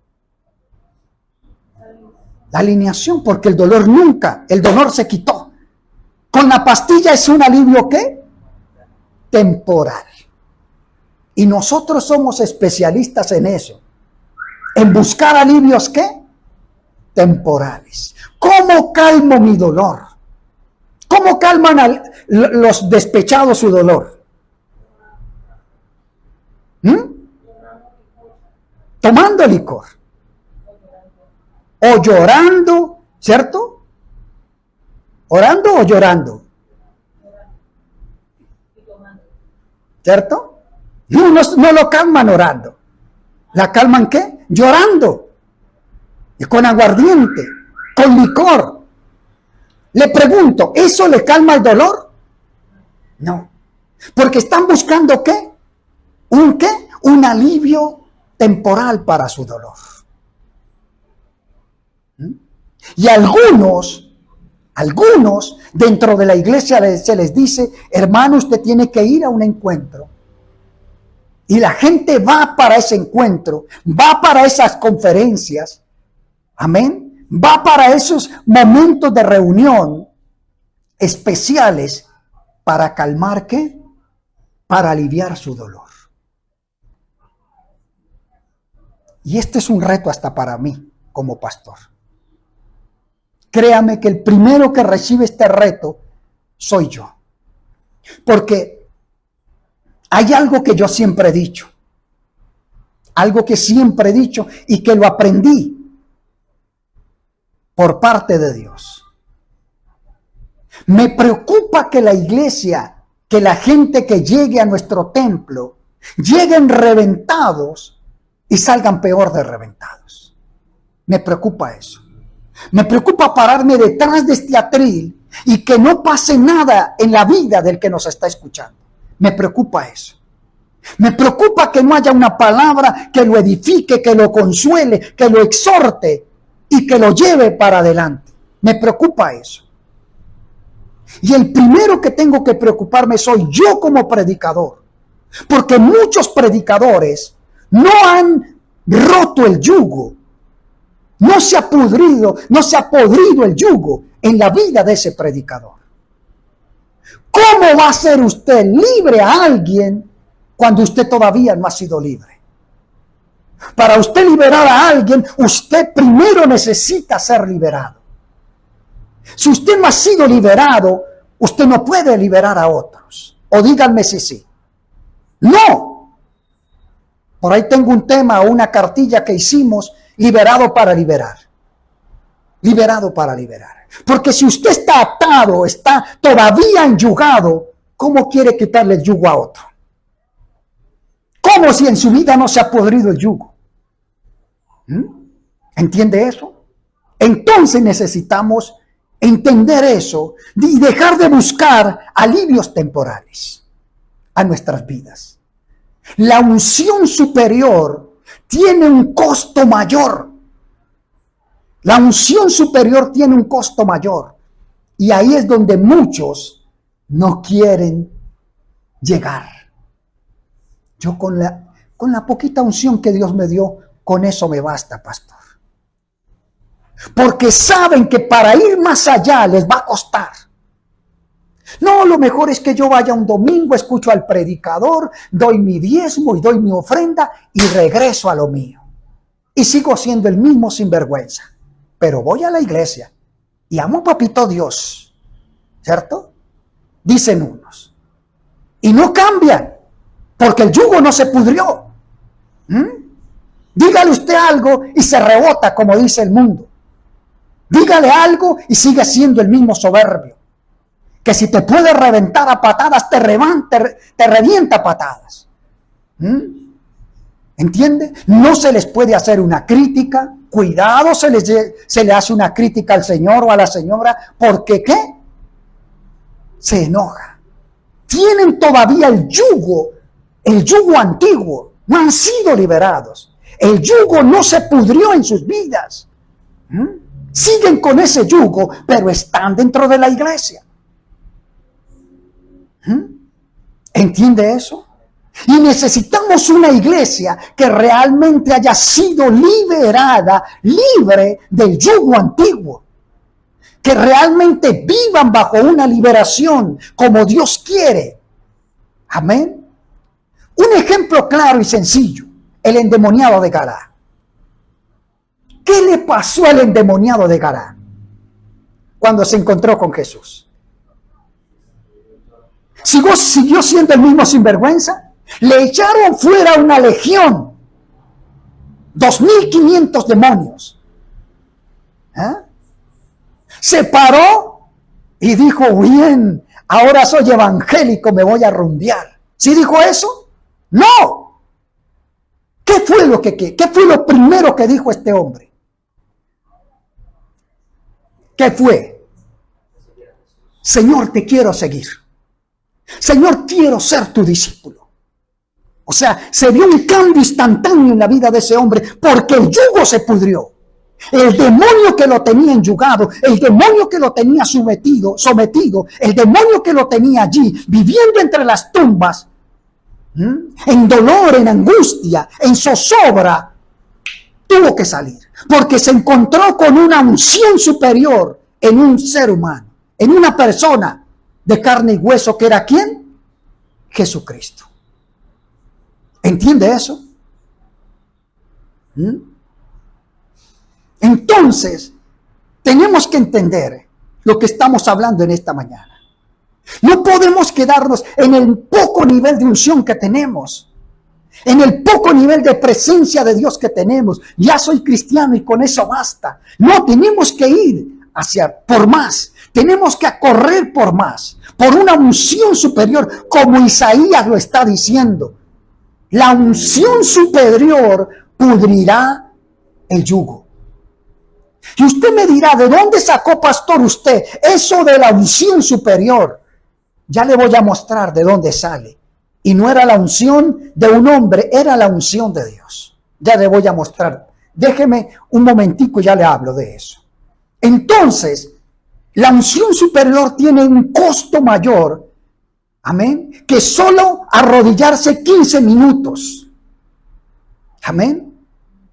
La alineación, porque el dolor se quitó. Con la pastilla es un alivio, ¿qué? Temporal. Y nosotros somos especialistas en eso. En buscar alivios, ¿qué? Temporales. ¿Cómo calmo mi dolor? ¿Cómo calman los despechados su dolor? Tomando licor. O llorando, ¿cierto? ¿Orando o llorando? ¿Cierto? No lo calman orando. ¿La calman qué? Llorando. Y con aguardiente, con licor. Le pregunto, ¿eso le calma el dolor? No. Porque están buscando ¿qué? ¿Un qué? Un alivio temporal para su dolor. Y algunos dentro de la iglesia se les dice, hermano, usted tiene que ir a un encuentro. Y la gente va para ese encuentro, va para esas conferencias, amén, va para esos momentos de reunión especiales para calmar ¿qué? Para aliviar su dolor. Y este es un reto hasta para mí como pastor. Créame que el primero que recibe este reto soy yo. Porque hay algo que yo siempre he dicho. Algo que siempre he dicho y que lo aprendí por parte de Dios. Me preocupa que la iglesia, que la gente que llegue a nuestro templo, lleguen reventados y salgan peor de reventados. Me preocupa eso. Me preocupa pararme detrás de este atril y que no pase nada en la vida del que nos está escuchando. Me preocupa eso. Me preocupa que no haya una palabra que lo edifique, que lo consuele, que lo exhorte y que lo lleve para adelante. Me preocupa eso. Y el primero que tengo que preocuparme soy yo como predicador. Porque muchos predicadores no han roto el yugo. No se ha podrido el yugo en la vida de ese predicador. ¿Cómo va a ser usted libre a alguien cuando usted todavía no ha sido libre? Para usted liberar a alguien, usted primero necesita ser liberado. Si usted no ha sido liberado, usted no puede liberar a otros. O díganme si sí. No. Por ahí tengo un tema o una cartilla que hicimos, liberado para liberar. Liberado para liberar. Porque si usted está atado, está todavía enyugado, ¿cómo quiere quitarle el yugo a otro? ¿Cómo si en su vida no se ha podrido el yugo? ¿Entiende eso? Entonces necesitamos entender eso y dejar de buscar alivios temporales a nuestras vidas. La unción superior tiene un costo mayor. La unción superior tiene un costo mayor. Y ahí es donde muchos no quieren llegar. Yo con la poquita unción que Dios me dio, con eso me basta, pastor. Porque saben que para ir más allá les va a costar. No, lo mejor es que yo vaya un domingo, escucho al predicador, doy mi diezmo y doy mi ofrenda y regreso a lo mío. Y sigo siendo el mismo sinvergüenza. Pero voy a la iglesia y amo a papito Dios. ¿Cierto? Dicen unos. Y no cambian, porque el yugo no se pudrió. Dígale usted algo y se rebota, como dice el mundo. Dígale algo y sigue siendo el mismo soberbio. Que si te puede reventar a patadas, te revienta a patadas. ¿Entiende? No se les puede hacer una crítica. Cuidado, se le hace una crítica al señor o a la señora. ¿Porque qué? Se enoja. Tienen todavía el yugo antiguo. No han sido liberados. El yugo no se pudrió en sus vidas. Siguen con ese yugo, pero están dentro de la iglesia. ¿Entiende eso? Y necesitamos una iglesia que realmente haya sido liberada, libre del yugo antiguo. Que realmente vivan bajo una liberación como Dios quiere. Amén. Un ejemplo claro y sencillo, el endemoniado de Gadara. ¿Qué le pasó al endemoniado de Gadara cuando se encontró con Jesús? ¿Siguió siendo el mismo sinvergüenza? Le echaron fuera una legión, 2.500 demonios. Se paró y dijo, bien, ahora soy evangélico, me voy a rumbear. ¿Sí dijo eso? ¡No! ¿Qué fue lo primero que dijo este hombre? ¿Qué fue? Señor, te quiero seguir. Señor, quiero ser tu discípulo. O sea, se dio un cambio instantáneo en la vida de ese hombre porque el yugo se pudrió. El demonio que lo tenía enyugado, el demonio que lo tenía sometido, el demonio que lo tenía allí, viviendo entre las tumbas, en dolor, en angustia, en zozobra, tuvo que salir. Porque se encontró con una unción superior en un ser humano, en una persona de carne y hueso, que era ¿quién? Jesucristo. ¿Entiende eso? Entonces, tenemos que entender lo que estamos hablando en esta mañana. No podemos quedarnos en el poco nivel de unción que tenemos, en el poco nivel de presencia de Dios que tenemos. Ya soy cristiano y con eso basta. No, tenemos que ir por más. Tenemos que correr por más, por una unción superior, como Isaías lo está diciendo. La unción superior pudrirá el yugo. Y usted me dirá, ¿de dónde sacó, pastor, usted eso de la unción superior? Ya le voy a mostrar de dónde sale. Y no era la unción de un hombre, era la unción de Dios. Ya le voy a mostrar. Déjeme un momentico y ya le hablo de eso. Entonces, la unción superior tiene un costo mayor, amén, que solo arrodillarse 15 minutos. Amén.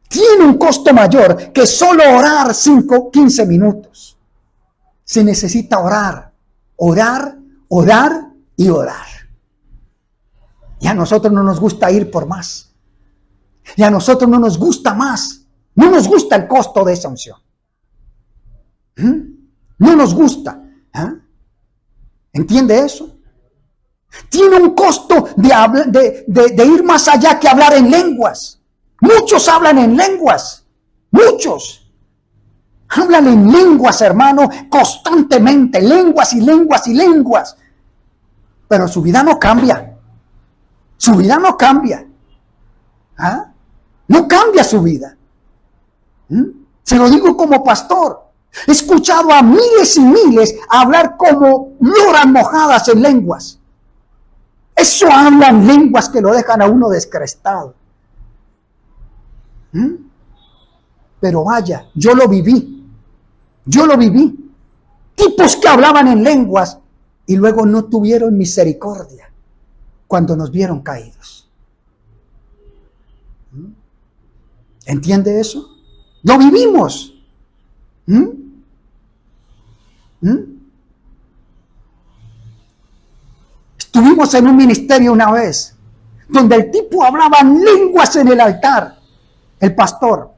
Tiene un costo mayor que solo orar 15 minutos. Se necesita orar y orar. Y a nosotros no nos gusta ir por más. Y a nosotros no nos gusta más. No nos gusta el costo de esa unción. No nos gusta. ¿Entiende eso? Tiene un costo de ir más allá que hablar en lenguas. Muchos hablan en lenguas. Muchos. Hablan en lenguas, hermano, constantemente. Lenguas y lenguas y lenguas. Pero su vida no cambia. Su vida no cambia. No cambia su vida. Se lo digo como pastor. He escuchado a miles y miles hablar como loras mojadas en lenguas. Eso hablan lenguas que lo dejan a uno descrestado. Pero vaya, yo lo viví. Tipos que hablaban en lenguas y luego no tuvieron misericordia cuando nos vieron caídos. ¿Entiende eso? Lo vivimos. Estuvimos en un ministerio una vez donde el tipo hablaba en lenguas en el altar, el pastor,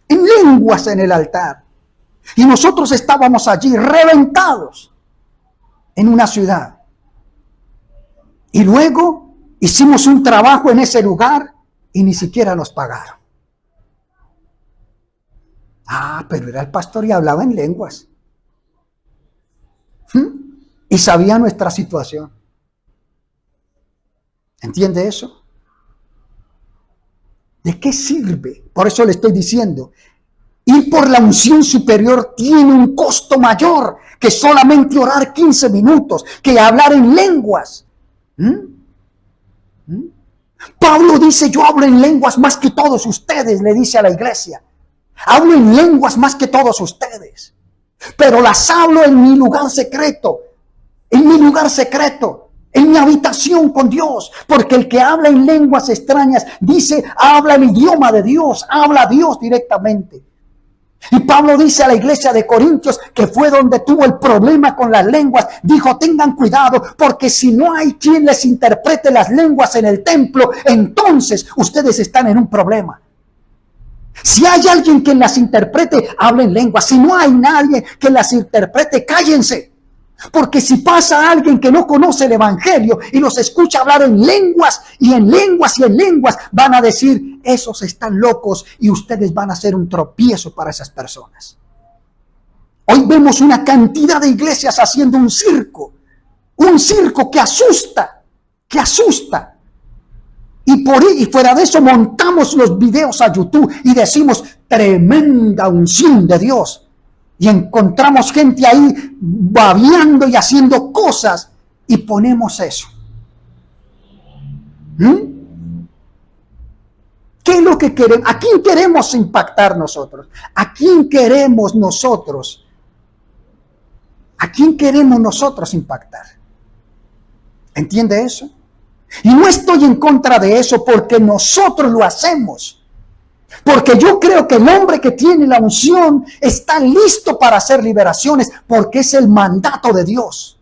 en lenguas en el altar, y nosotros estábamos allí reventados en una ciudad, y luego hicimos un trabajo en ese lugar y ni siquiera nos pagaron. Ah, pero era el pastor y hablaba en lenguas. Y sabía nuestra situación. ¿Entiende eso? ¿De qué sirve? Por eso le estoy diciendo, ir por la unción superior tiene un costo mayor que solamente orar 15 minutos, que hablar en lenguas. Pablo dice, yo hablo en lenguas más que todos ustedes, le dice a la iglesia. Hablo en lenguas más que todos ustedes, pero las hablo en mi lugar secreto, en mi habitación con Dios, porque el que habla en lenguas extrañas, dice, habla el idioma de Dios, habla a Dios directamente. Y Pablo dice a la iglesia de Corintios, que fue donde tuvo el problema con las lenguas, dijo, tengan cuidado, porque si no hay quien les interprete las lenguas en el templo, entonces ustedes están en un problema. Si hay alguien que las interprete, hablen lenguas. Si no hay nadie que las interprete, cállense. Porque si pasa alguien que no conoce el evangelio y los escucha hablar en lenguas y en lenguas y en lenguas, van a decir, esos están locos, y ustedes van a ser un tropiezo para esas personas. Hoy vemos una cantidad de iglesias haciendo un circo que asusta, Y fuera de eso montamos los videos a YouTube y decimos, tremenda unción de Dios. Y encontramos gente ahí babeando y haciendo cosas y ponemos eso. ¿Qué es lo que queremos? ¿A quién queremos impactar nosotros? ¿A quién queremos nosotros? ¿A quién queremos nosotros impactar? ¿Entiende eso? Y no estoy en contra de eso porque nosotros lo hacemos. Porque yo creo que el hombre que tiene la unción está listo para hacer liberaciones, porque es el mandato de Dios.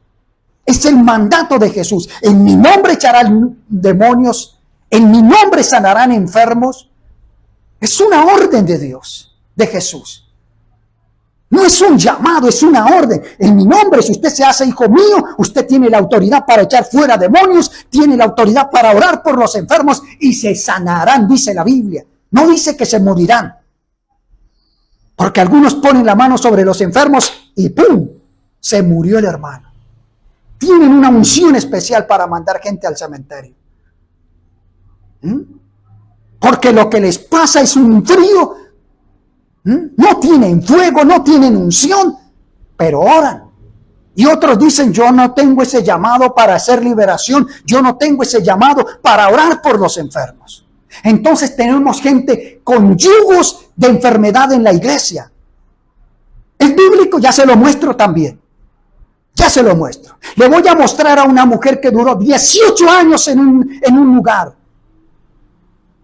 Es el mandato de Jesús. En mi nombre echarán demonios, en mi nombre sanarán enfermos. Es una orden de Dios, de Jesús. No es un llamado, es una orden. En mi nombre, si usted se hace hijo mío, usted tiene la autoridad para echar fuera demonios, tiene la autoridad para orar por los enfermos y se sanarán, dice la Biblia. No dice que se morirán. Porque algunos ponen la mano sobre los enfermos y ¡pum! Se murió el hermano. Tienen una unción especial para mandar gente al cementerio. Porque lo que les pasa es un frío. No tienen fuego, no tienen unción, pero oran. Y otros dicen, yo no tengo ese llamado para hacer liberación, yo no tengo ese llamado para orar por los enfermos. Entonces tenemos gente con yugos de enfermedad en la iglesia. Es bíblico, ya se lo muestro también. Ya se lo muestro. Le voy a mostrar a una mujer que duró 18 años en un lugar.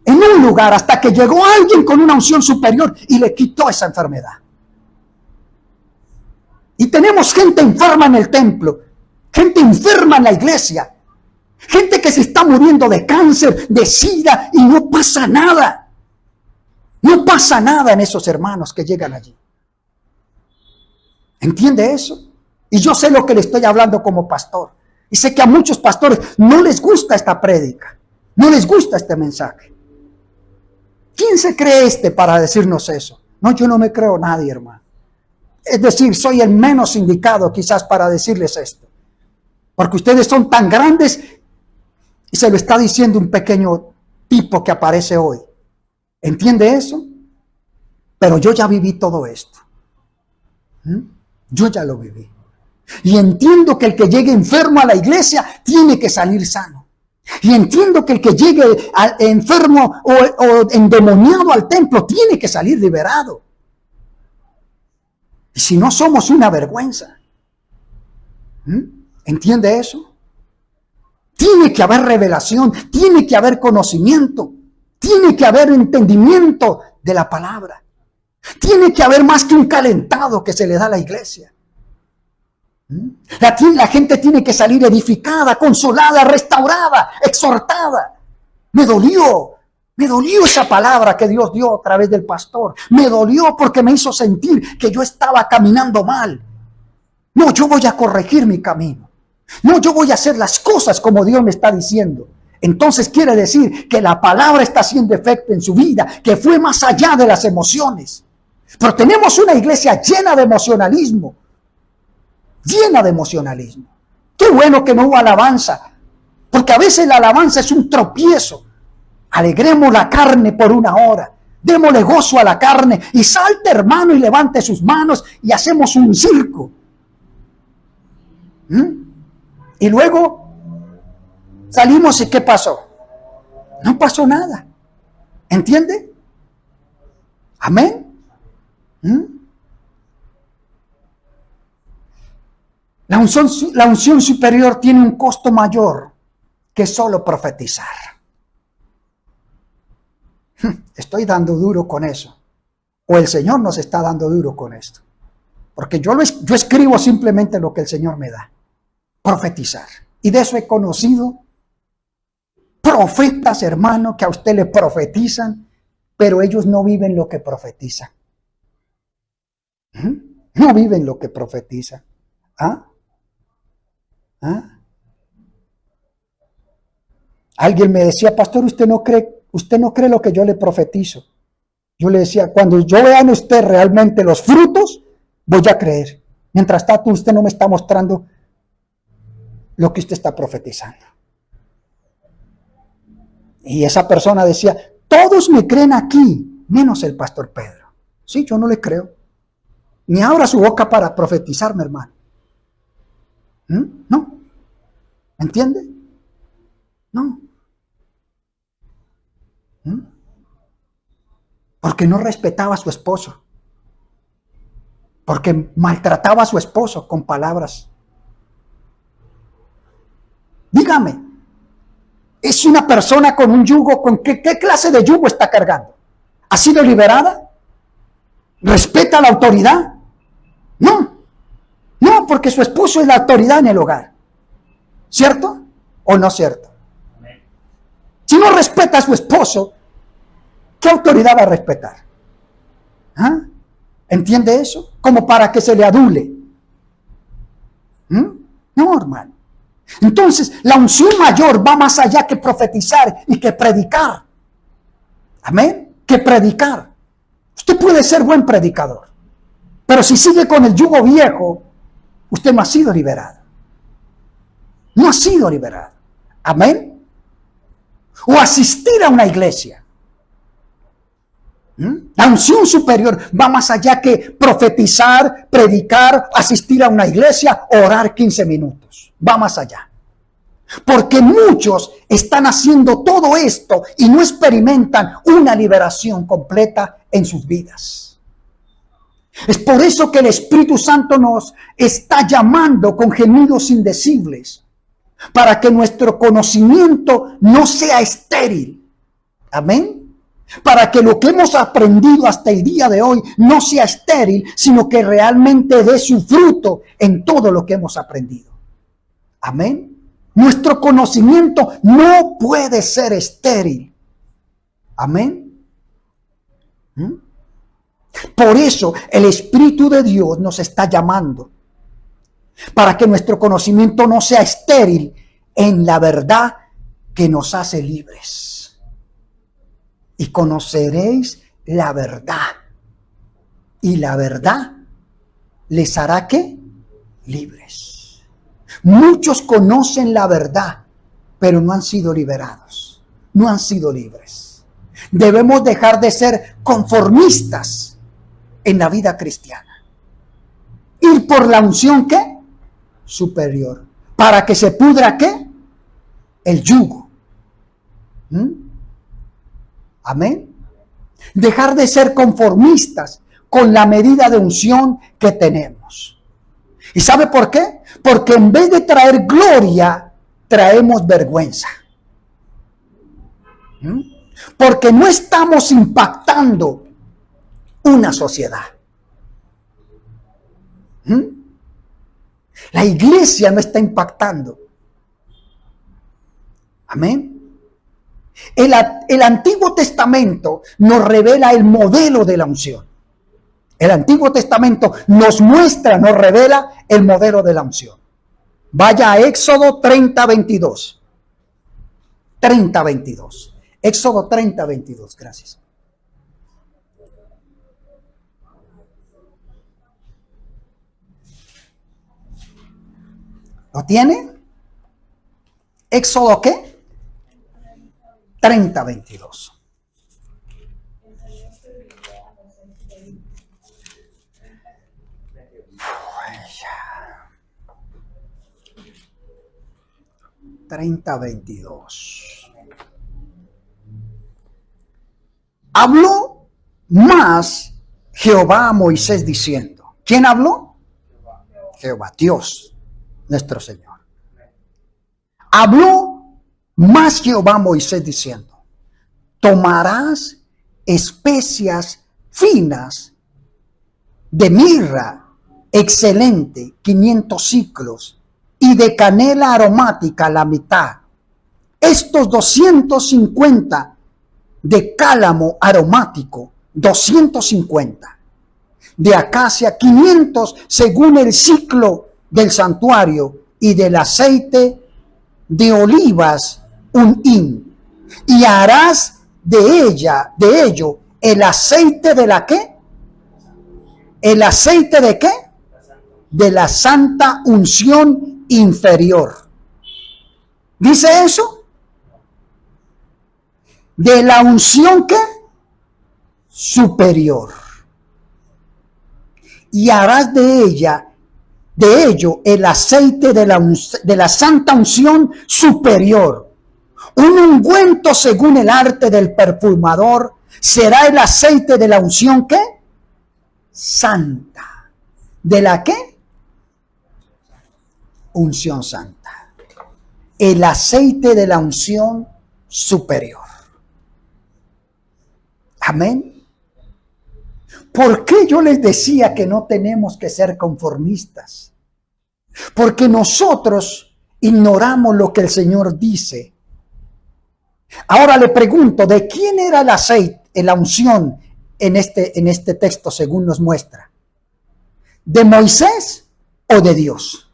En un lugar, hasta que llegó alguien con una unción superior y le quitó esa enfermedad. Y tenemos gente enferma en el templo, gente enferma en la iglesia, gente que se está muriendo de cáncer, de sida, y no pasa nada. No pasa nada en esos hermanos que llegan allí. ¿Entiende eso? Y yo sé lo que le estoy hablando como pastor. Y sé que a muchos pastores no les gusta esta prédica, no les gusta este mensaje. ¿Quién se cree para decirnos eso? No, yo no me creo nadie, hermano. Es decir, soy el menos indicado quizás para decirles esto. Porque ustedes son tan grandes y se lo está diciendo un pequeño tipo que aparece hoy. ¿Entiende eso? Pero yo ya viví todo esto. Yo ya lo viví. Y entiendo que el que llegue enfermo a la iglesia tiene que salir sano. Y entiendo que el que llegue enfermo o endemoniado al templo tiene que salir liberado. Y si no, somos una vergüenza. ¿Entiende eso? Tiene que haber revelación, tiene que haber conocimiento, tiene que haber entendimiento de la palabra. Tiene que haber más que un calentado que se le da a la iglesia. La gente tiene que salir edificada, consolada, restaurada, exhortada. Me dolió esa palabra que Dios dio a través del pastor. Me dolió porque me hizo sentir que yo estaba caminando mal. No, yo voy a corregir mi camino. No, yo voy a hacer las cosas como Dios me está diciendo. Entonces quiere decir que la palabra está haciendo efecto en su vida, que fue más allá de las emociones. Pero tenemos una iglesia llena de emocionalismo. Llena de emocionalismo. Qué bueno que no hubo alabanza. Porque a veces la alabanza es un tropiezo. Alegremos la carne por una hora. Démosle gozo a la carne. Y salte, hermano, y levante sus manos. Y hacemos un circo. Y luego salimos y ¿qué pasó? No pasó nada. ¿Entiende? Amén. La unción superior tiene un costo mayor que solo profetizar. Estoy dando duro con eso. O el Señor nos está dando duro con esto. Porque yo escribo simplemente lo que el Señor me da. Profetizar. Y de eso he conocido profetas, hermano, que a usted le profetizan, pero ellos no viven lo que profetizan. No viven lo que profetizan. ¿Ah? Alguien me decía, pastor, usted no cree lo que yo le profetizo. Yo le decía, cuando yo vea en usted realmente los frutos, voy a creer. Mientras tanto, usted no me está mostrando lo que usted está profetizando. Y esa persona decía, todos me creen aquí, menos el pastor Pedro. Sí, yo no le creo. Ni abra su boca para profetizarme, hermano. No. ¿Entiende? No. Porque no respetaba a su esposo. Porque maltrataba a su esposo con palabras. Dígame, es una persona con un yugo, ¿con qué clase de yugo está cargando? ¿Ha sido liberada? ¿Respeta la autoridad? No, porque su esposo es la autoridad en el hogar. ¿Cierto o no cierto? Si no respeta a su esposo, ¿qué autoridad va a respetar? ¿Entiende eso? Como para que se le adule. No, hermano. Entonces, la unción mayor va más allá que profetizar y que predicar. Amén. Que predicar. Usted puede ser buen predicador, pero si sigue con el yugo viejo, usted no ha sido liberado. No ha sido liberado. Amén. O asistir a una iglesia. La unción superior va más allá que profetizar, predicar, asistir a una iglesia, orar 15 minutos. Va más allá. Porque muchos están haciendo todo esto y no experimentan una liberación completa en sus vidas. Es por eso que el Espíritu Santo nos está llamando con gemidos indecibles, para que nuestro conocimiento no sea estéril. Amén. Para que lo que hemos aprendido hasta el día de hoy no sea estéril, sino que realmente dé su fruto en todo lo que hemos aprendido. Amén. Nuestro conocimiento no puede ser estéril. Amén. Por eso el Espíritu de Dios nos está llamando, para que nuestro conocimiento no sea estéril en la verdad que nos hace libres. Y conoceréis la verdad. Y la verdad les hará ¿qué? Libres. Muchos conocen la verdad, pero no han sido liberados. No han sido libres. Debemos dejar de ser conformistas en la vida cristiana. Ir por la unción ¿qué? Superior. Para que se pudra ¿qué? El yugo. Amén. Dejar de ser conformistas con la medida de unción que tenemos. ¿Y sabe por qué? Porque en vez de traer gloria, traemos vergüenza. Porque no estamos impactando una sociedad. La iglesia no está impactando. Amén. El Antiguo Testamento nos revela el modelo de la unción. El Antiguo Testamento nos muestra, nos revela el modelo de la unción. Vaya a Éxodo 30:22. 30:22. Éxodo 30:22. Gracias. ¿Lo tiene? Éxodo ¿qué? 30:22. Habló más Jehová a Moisés diciendo. ¿Quién habló? Jehová, Dios, nuestro Señor. Habló más Jehová a Moisés diciendo: tomarás especias finas de mirra excelente, 500 siclos, y de canela aromática la mitad. Estos 250 de cálamo aromático, 250. De acacia, 500 según el ciclo del santuario, y del aceite de olivas, un hin. Y harás de ello, el aceite de la ¿qué? ¿El aceite de qué? De la santa unción inferior. ¿Dice eso? De la unción ¿qué? Superior. Y harás de ello el aceite de la santa unción superior. Un ungüento según el arte del perfumador será el aceite de la unción ¿qué? Santa. ¿De la qué? Unción santa. El aceite de la unción superior. Amén. ¿Por qué yo les decía que no tenemos que ser conformistas? Porque nosotros ignoramos lo que el Señor dice. Ahora le pregunto, ¿de quién era el aceite, la unción en este texto según nos muestra? ¿De Moisés o de Dios?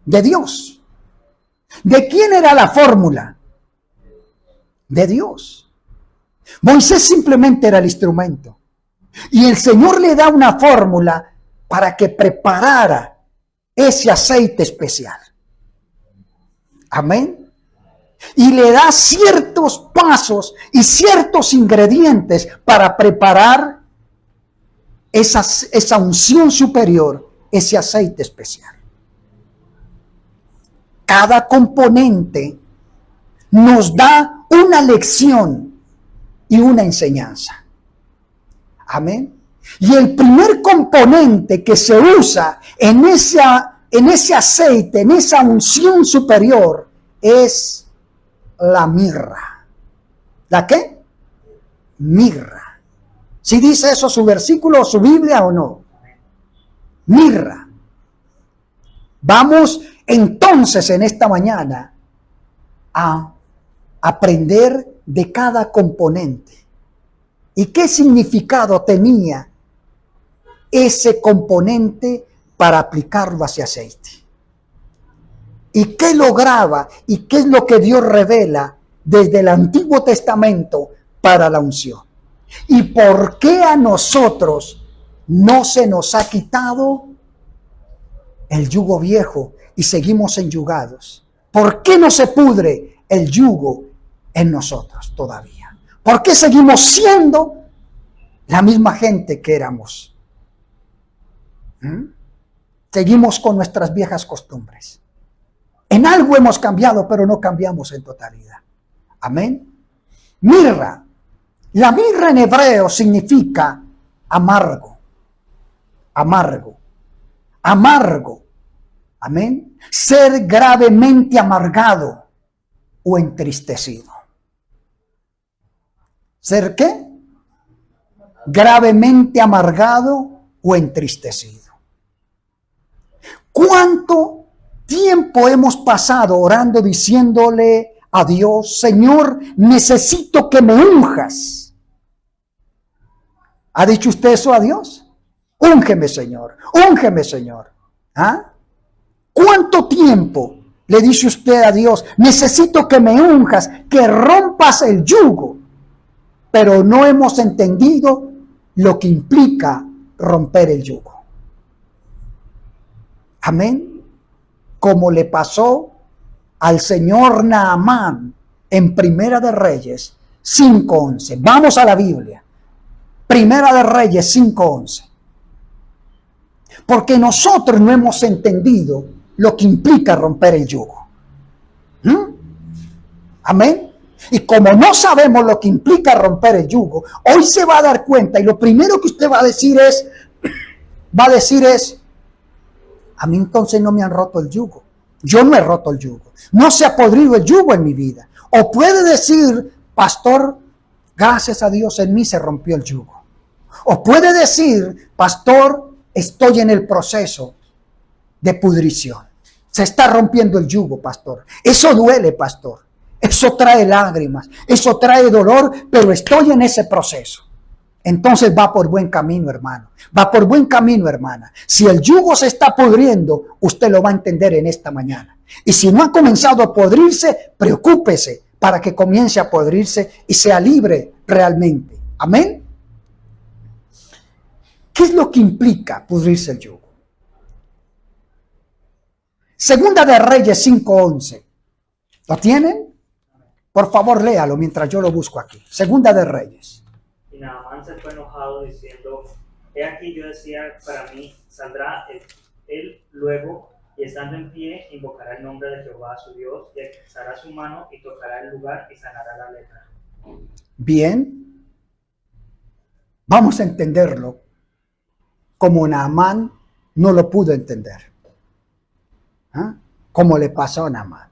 De Dios. ¿De quién era la fórmula? De Dios. Moisés simplemente era el instrumento. Y el Señor le da una fórmula para que preparara ese aceite especial. Amén. Y le da ciertos pasos y ciertos ingredientes para preparar esa unción superior, ese aceite especial. Cada componente nos da una lección y una enseñanza. Amén. Y el primer componente que se usa en ese aceite, en esa unción superior, es la mirra. ¿La qué? Mirra. ¿Sí dice eso su versículo, su Biblia o no? Mirra. Vamos entonces en esta mañana a aprender de cada componente. ¿Y qué significado tenía ese componente para aplicarlo a ese aceite? ¿Y qué lograba? ¿Y qué es lo que Dios revela desde el Antiguo Testamento para la unción? ¿Y por qué a nosotros no se nos ha quitado el yugo viejo y seguimos enyugados? ¿Por qué no se pudre el yugo en nosotros todavía? ¿Por qué seguimos siendo la misma gente que éramos? Seguimos con nuestras viejas costumbres. En algo hemos cambiado, pero no cambiamos en totalidad. Amén. Mirra. La mirra en hebreo significa amargo. Amargo. Amargo. Amén. Ser gravemente amargado o entristecido. ¿Ser qué? Gravemente amargado o entristecido. ¿Cuánto tiempo hemos pasado orando diciéndole a Dios: Señor, necesito que me unjas? ¿Ha dicho usted eso a Dios? Úngeme, Señor. Úngeme, Señor. ¿Ah? ¿Cuánto tiempo le dice usted a Dios: necesito que me unjas, que rompas el yugo? Pero no hemos entendido lo que implica romper el yugo. Amén. como le pasó al señor Naamán en Primera de Reyes 5:11. Vamos a la Biblia. Primera de Reyes 5:11. Porque nosotros no hemos entendido lo que implica romper el yugo. Amén. Y como no sabemos lo que implica romper el yugo, hoy se va a dar cuenta y lo primero que usted va a decir es, a mí entonces no me han roto el yugo. Yo no he roto el yugo. No se ha podrido el yugo en mi vida. O puede decir, pastor, gracias a Dios en mí se rompió el yugo. O puede decir, pastor, estoy en el proceso de pudrición. Se está rompiendo el yugo, pastor. Eso duele, pastor. Eso trae lágrimas. Eso trae dolor, pero estoy en ese proceso. Entonces va por buen camino, hermano. Va por buen camino, hermana. Si el yugo se está pudriendo, usted lo va a entender en esta mañana. Y si no ha comenzado a podrirse, preocúpese para que comience a podrirse y sea libre realmente. Amén. ¿Qué es lo que implica pudrirse el yugo? Segunda de Reyes 5:11. ¿Lo tienen? Por favor, léalo mientras yo lo busco aquí. Segunda de Reyes. Y Naamán se fue enojado diciendo, he aquí yo decía para mí, saldrá él luego y estando en pie invocará el nombre de Jehová su Dios y alzará su mano y tocará el lugar y sanará la lepra. Bien, vamos a entenderlo como Naamán no lo pudo entender. Como le pasó a Naamán.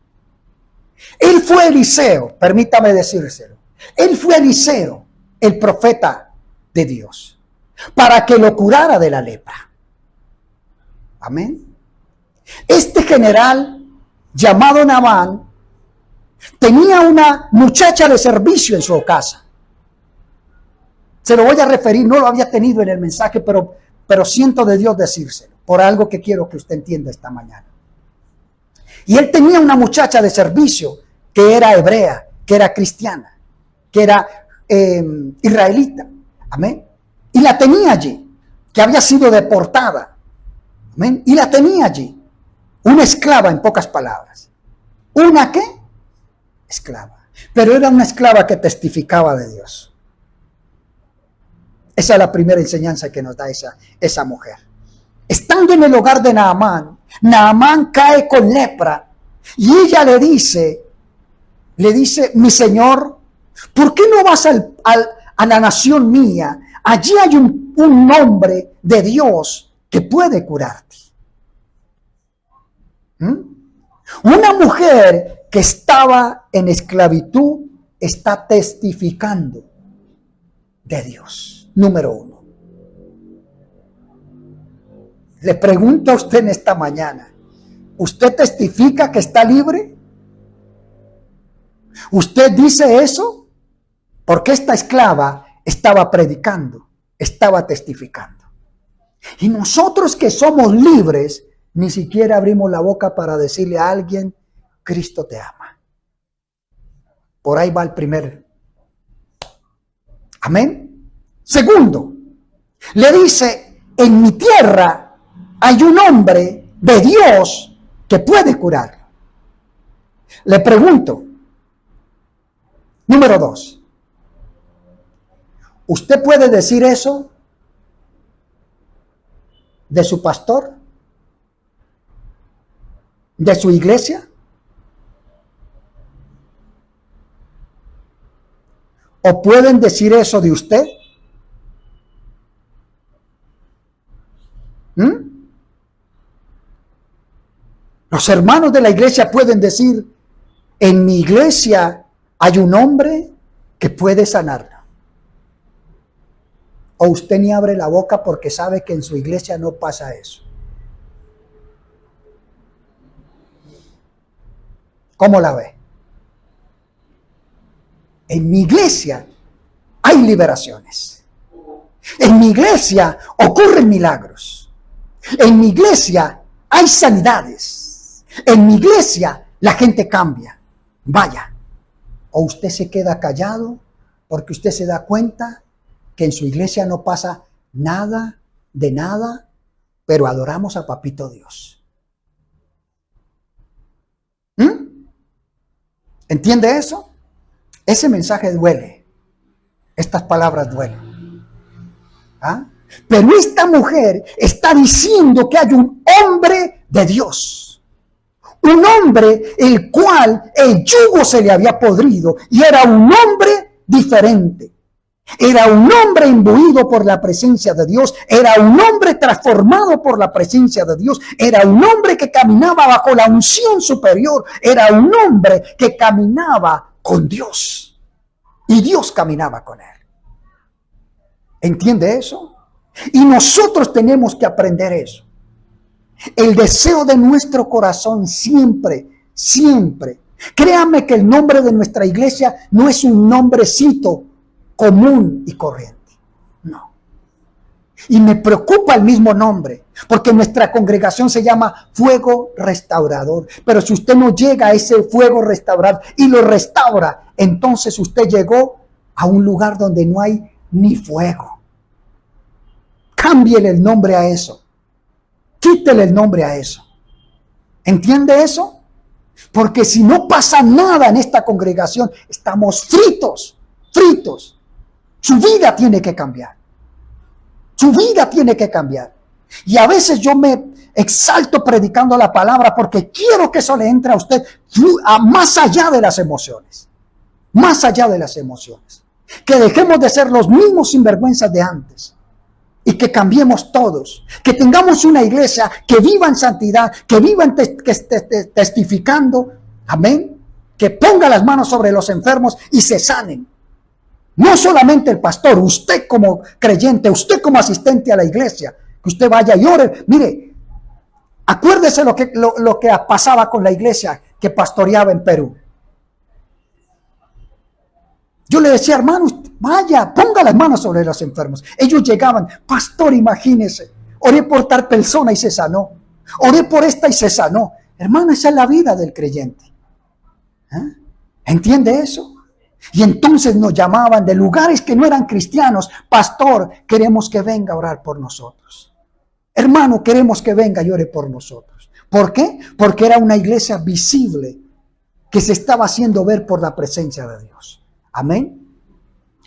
Él fue Eliseo, permítame decírselo. Él fue Eliseo, el profeta de Dios, para que lo curara de la lepra. Amén. Este general llamado Naamán tenía una muchacha de servicio en su casa. Se lo voy a referir, no lo había tenido en el mensaje, pero siento de Dios decírselo, por algo que quiero que usted entienda esta mañana. Y él tenía una muchacha de servicio que era hebrea, que era cristiana, que era israelita. Amén. Y la tenía allí, que había sido deportada. Amén. Y la tenía allí. Una esclava, en pocas palabras. ¿Una qué? Esclava. Pero era una esclava que testificaba de Dios. Esa es la primera enseñanza que nos da esa mujer. Estando en el hogar de Naamán, Naamán cae con lepra y ella le dice, mi señor, ¿por qué no vas a la nación mía? Allí hay un hombre de Dios que puede curarte. Una mujer que estaba en esclavitud está testificando de Dios. Número uno. Le pregunto a usted en esta mañana, ¿usted testifica que está libre? ¿Usted dice eso? Porque esta esclava estaba predicando, estaba testificando. Y nosotros que somos libres, ni siquiera abrimos la boca para decirle a alguien, Cristo te ama. Por ahí va el primero. Amén. Segundo, le dice, en mi tierra hay un hombre de Dios que puede curarlo. Le pregunto, número 2, ¿usted puede decir eso de su pastor? ¿De su iglesia? ¿O pueden decir eso de usted? Los hermanos de la iglesia pueden decir, en mi iglesia hay un hombre que puede sanarla. O usted ni abre la boca porque sabe que en su iglesia no pasa eso. ¿Cómo la ve? En mi iglesia hay liberaciones. En mi iglesia ocurren milagros. En mi iglesia hay sanidades. En mi iglesia la gente cambia. Vaya. O usted se queda callado porque usted se da cuenta que en su iglesia no pasa nada de nada, pero adoramos a Papito Dios. ¿Entiende eso? Ese mensaje duele. Estas palabras duelen. ¿Ah? Pero esta mujer está diciendo que hay un hombre de Dios. Un hombre el cual el yugo se le había podrido y era un hombre diferente. Era un hombre imbuido por la presencia de Dios. Era un hombre transformado por la presencia de Dios. Era un hombre que caminaba bajo la unción superior. Era un hombre que caminaba con Dios. Y Dios caminaba con él. ¿Entiende eso? Y nosotros tenemos que aprender eso. El deseo de nuestro corazón siempre, siempre. Créame que el nombre de nuestra iglesia no es un nombrecito común y corriente. No. Y me preocupa el mismo nombre, porque nuestra congregación se llama Fuego Restaurador. Pero si usted no llega a ese fuego restaurador y lo restaura, entonces usted llegó a un lugar donde no hay ni fuego. Cámbiele el nombre a eso. Quítele el nombre a eso. ¿Entiende eso? Porque si no pasa nada en esta congregación, estamos fritos, fritos. Su vida tiene que cambiar. Su vida tiene que cambiar. Y a veces yo me exalto predicando la palabra porque quiero que eso le entre a usted más allá de las emociones. Más allá de las emociones. Que dejemos de ser los mismos sinvergüenzas de antes. Y que cambiemos todos, que tengamos una iglesia que viva en santidad, que viva testificando, amén, que ponga las manos sobre los enfermos y se sanen. No solamente el pastor, usted como creyente, usted como asistente a la iglesia, que usted vaya y ore. Mire, acuérdese lo que pasaba con la iglesia que pastoreaba en Perú. Yo le decía, hermanos, vaya, ponga las manos sobre los enfermos. Ellos llegaban, pastor, imagínese, oré por tal persona y se sanó. Oré por esta y se sanó. Hermano, esa es la vida del creyente. ¿Eh? ¿Entiende eso? Y entonces nos llamaban de lugares que no eran cristianos. Pastor, queremos que venga a orar por nosotros. Hermano, queremos que venga y ore por nosotros. ¿Por qué? Porque era una iglesia visible que se estaba haciendo ver por la presencia de Dios. Amén.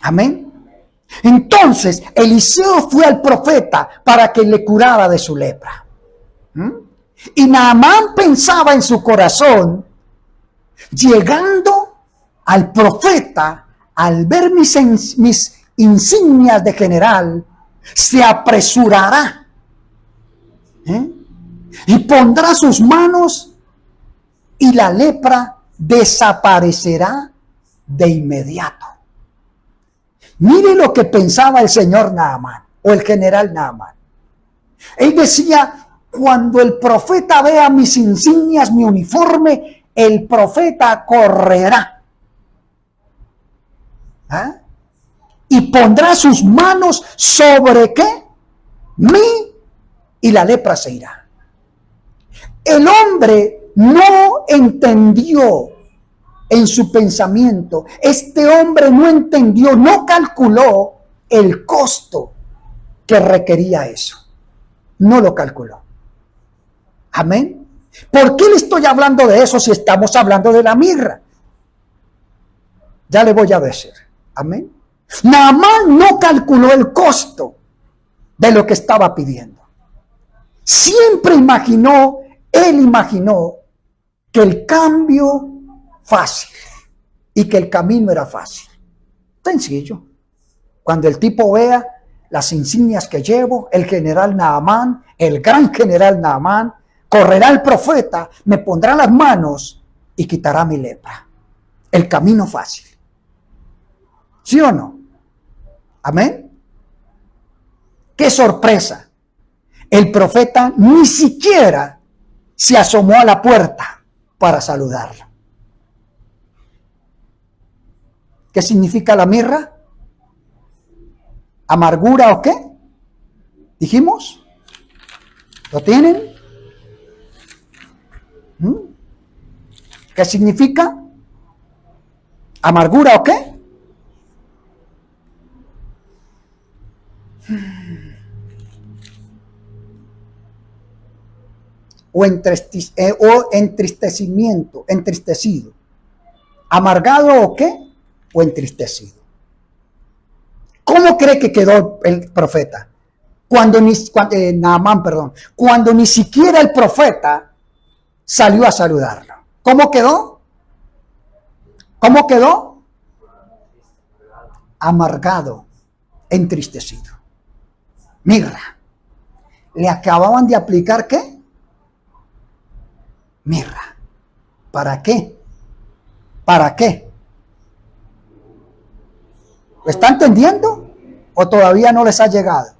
Amén. Entonces Eliseo fue al profeta para que le curara de su lepra. Y Naamán pensaba en su corazón, llegando al profeta, al ver mis insignias de general, se apresurará y pondrá sus manos y la lepra desaparecerá de inmediato. Mire lo que pensaba el señor Naamán o el general Naamán. Él decía, cuando el profeta vea mis insignias, mi uniforme, el profeta correrá. ¿Ah? Y pondrá sus manos sobre ¿qué? Mí, y la lepra se irá. El hombre no entendió en su pensamiento. Este hombre no entendió, no calculó el costo que requería eso. No lo calculó. Amén. ¿Por qué le estoy hablando de eso si estamos hablando de la mirra? Ya le voy a decir. Amén. Naamán no calculó el costo de lo que estaba pidiendo. Siempre él imaginó que el cambio fácil y que el camino era fácil. Sencillo. Cuando el tipo vea las insignias que llevo, el general Naamán, el gran general Naamán, correrá el profeta, me pondrá las manos y quitará mi lepra. El camino fácil. ¿Sí o no? Amén. ¡Qué sorpresa! El profeta ni siquiera se asomó a la puerta para saludarlo. ¿Qué significa la mirra? ¿Amargura o qué? ¿Dijimos? ¿Lo tienen? ¿Qué significa? ¿Amargura o qué? O entristecimiento, entristecido. ¿Amargado o qué? ¿O entristecido? ¿Cómo cree que quedó el profeta? Naamán, perdón. Cuando ni siquiera el profeta salió a saludarlo. ¿Cómo quedó? ¿Cómo quedó? Amargado, entristecido. Mirra. ¿Le acababan de aplicar qué? Mirra. ¿Para qué? ¿Para qué? ¿Lo está entendiendo? ¿O todavía no les ha llegado?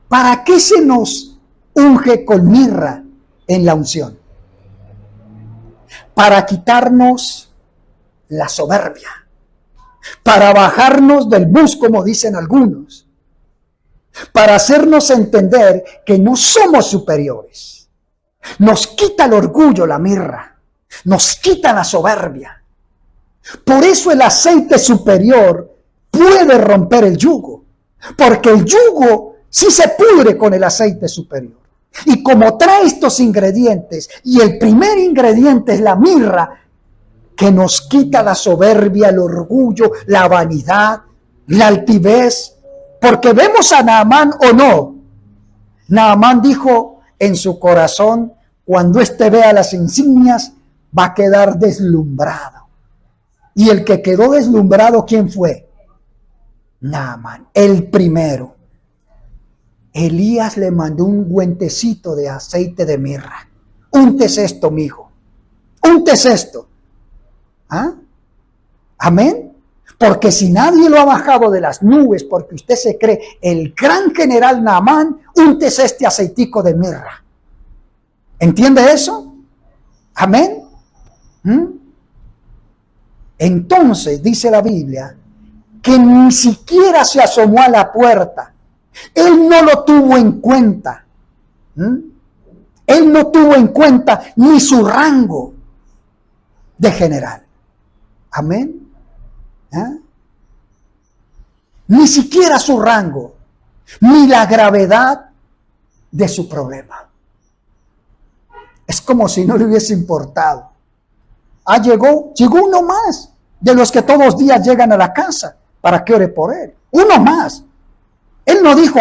¿Para qué se nos unge con mirra en la unción? Para quitarnos la soberbia, para bajarnos del bus, como dicen algunos, para hacernos entender que no somos superiores. Nos quita el orgullo la mirra, nos quita la soberbia. Por eso el aceite superior puede romper el yugo, porque el yugo sí se pudre con el aceite superior. Y como trae estos ingredientes, y el primer ingrediente es la mirra, que nos quita la soberbia, el orgullo, la vanidad, la altivez, porque vemos a Naamán o no. Naamán dijo en su corazón, cuando éste vea las insignias, va a quedar deslumbrado. Y el que quedó deslumbrado, ¿quién fue? Naamán, el primero. Elías le mandó un guentecito de aceite de mirra. Úntese esto, mijo. Úntese esto. ¿Ah? Amén. Porque si nadie lo ha bajado de las nubes, porque usted se cree el gran general Naamán, úntese este aceitico de mirra. ¿Entiende eso? Amén. Entonces, dice la Biblia, que ni siquiera se asomó a la puerta. Él no lo tuvo en cuenta. Él no tuvo en cuenta ni su rango de general. Amén. Ni siquiera su rango, ni la gravedad de su problema. Es como si no le hubiese importado. Llegó uno más de los que todos los días llegan a la casa para que ore por él. Uno más. Él no dijo,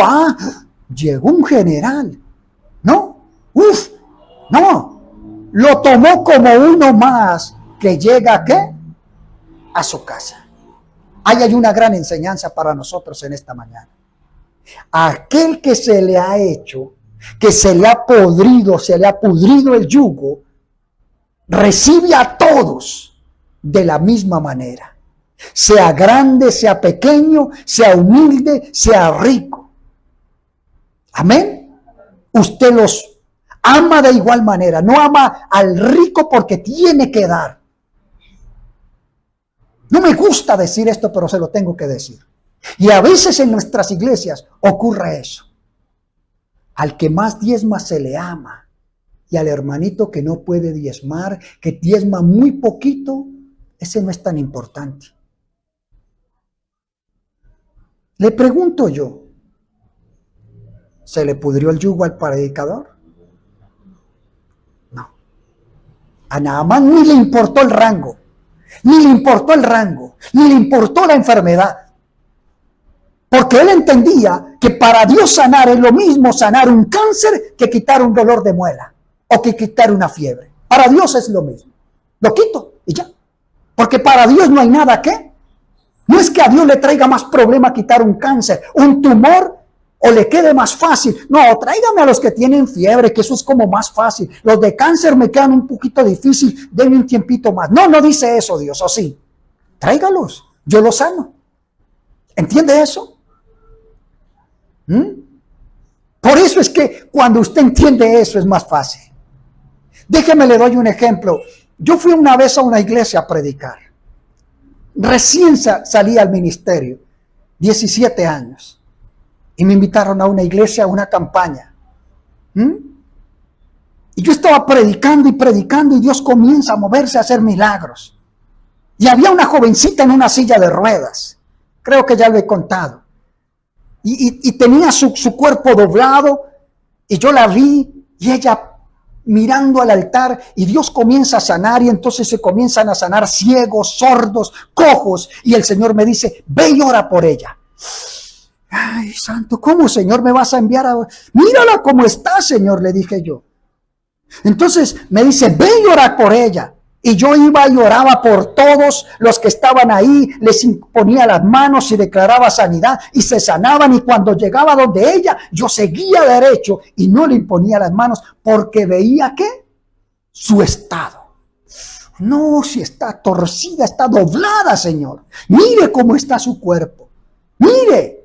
llegó un general. No, no. Lo tomó como uno más que llega ¿a qué? A su casa. Ahí hay una gran enseñanza para nosotros en esta mañana. Aquel que se le ha hecho, que se le ha pudrido el yugo, recibe a todos de la misma manera. Sea grande, sea pequeño, sea humilde, sea rico. Amén. Usted los ama de igual manera. No ama al rico porque tiene que dar. No me gusta decir esto, pero se lo tengo que decir. Y a veces en nuestras iglesias ocurre eso. Al que más diezma se le ama. Y al hermanito que no puede diezmar, que diezma muy poquito, ese no es tan importante. Le pregunto yo, ¿se le pudrió el yugo al predicador? No. A Naamán ni le importó el rango. Ni le importó el rango, ni le importó la enfermedad. Porque él entendía que para Dios sanar es lo mismo sanar un cáncer que quitar un dolor de muela o que quitar una fiebre. Para Dios es lo mismo. Lo quito y ya. Porque para Dios no hay nada que. No es que a Dios le traiga más problema quitar un cáncer, un tumor, o le quede más fácil. No, tráigame a los que tienen fiebre, que eso es como más fácil. Los de cáncer me quedan un poquito difícil, denme un tiempito más. No, no dice eso Dios, ¿o sí? Tráigalos, yo los sano. ¿Entiende eso? Por eso es que cuando usted entiende eso es más fácil. Déjeme le doy un ejemplo. Yo fui una vez a una iglesia a predicar. Recién salí al ministerio, 17 años. Y me invitaron a una iglesia, a una campaña. Y yo estaba predicando y Dios comienza a moverse, a hacer milagros. Y había una jovencita en una silla de ruedas. Creo que ya lo he contado. Y tenía su cuerpo doblado y yo la vi y ella mirando al altar y Dios comienza a sanar y entonces se comienzan a sanar ciegos, sordos, cojos y el Señor me dice, ve y ora por ella. Ay, santo, ¿cómo, Señor, me vas a enviar a... Mírala cómo está, Señor, le dije yo. Entonces me dice, ve y ora por ella. Y yo iba y oraba por todos los que estaban ahí, les imponía las manos y declaraba sanidad y se sanaban. Y cuando llegaba donde ella, yo seguía derecho y no le imponía las manos porque veía que su estado. No, si está torcida, está doblada, Señor. Mire cómo está su cuerpo. Mire.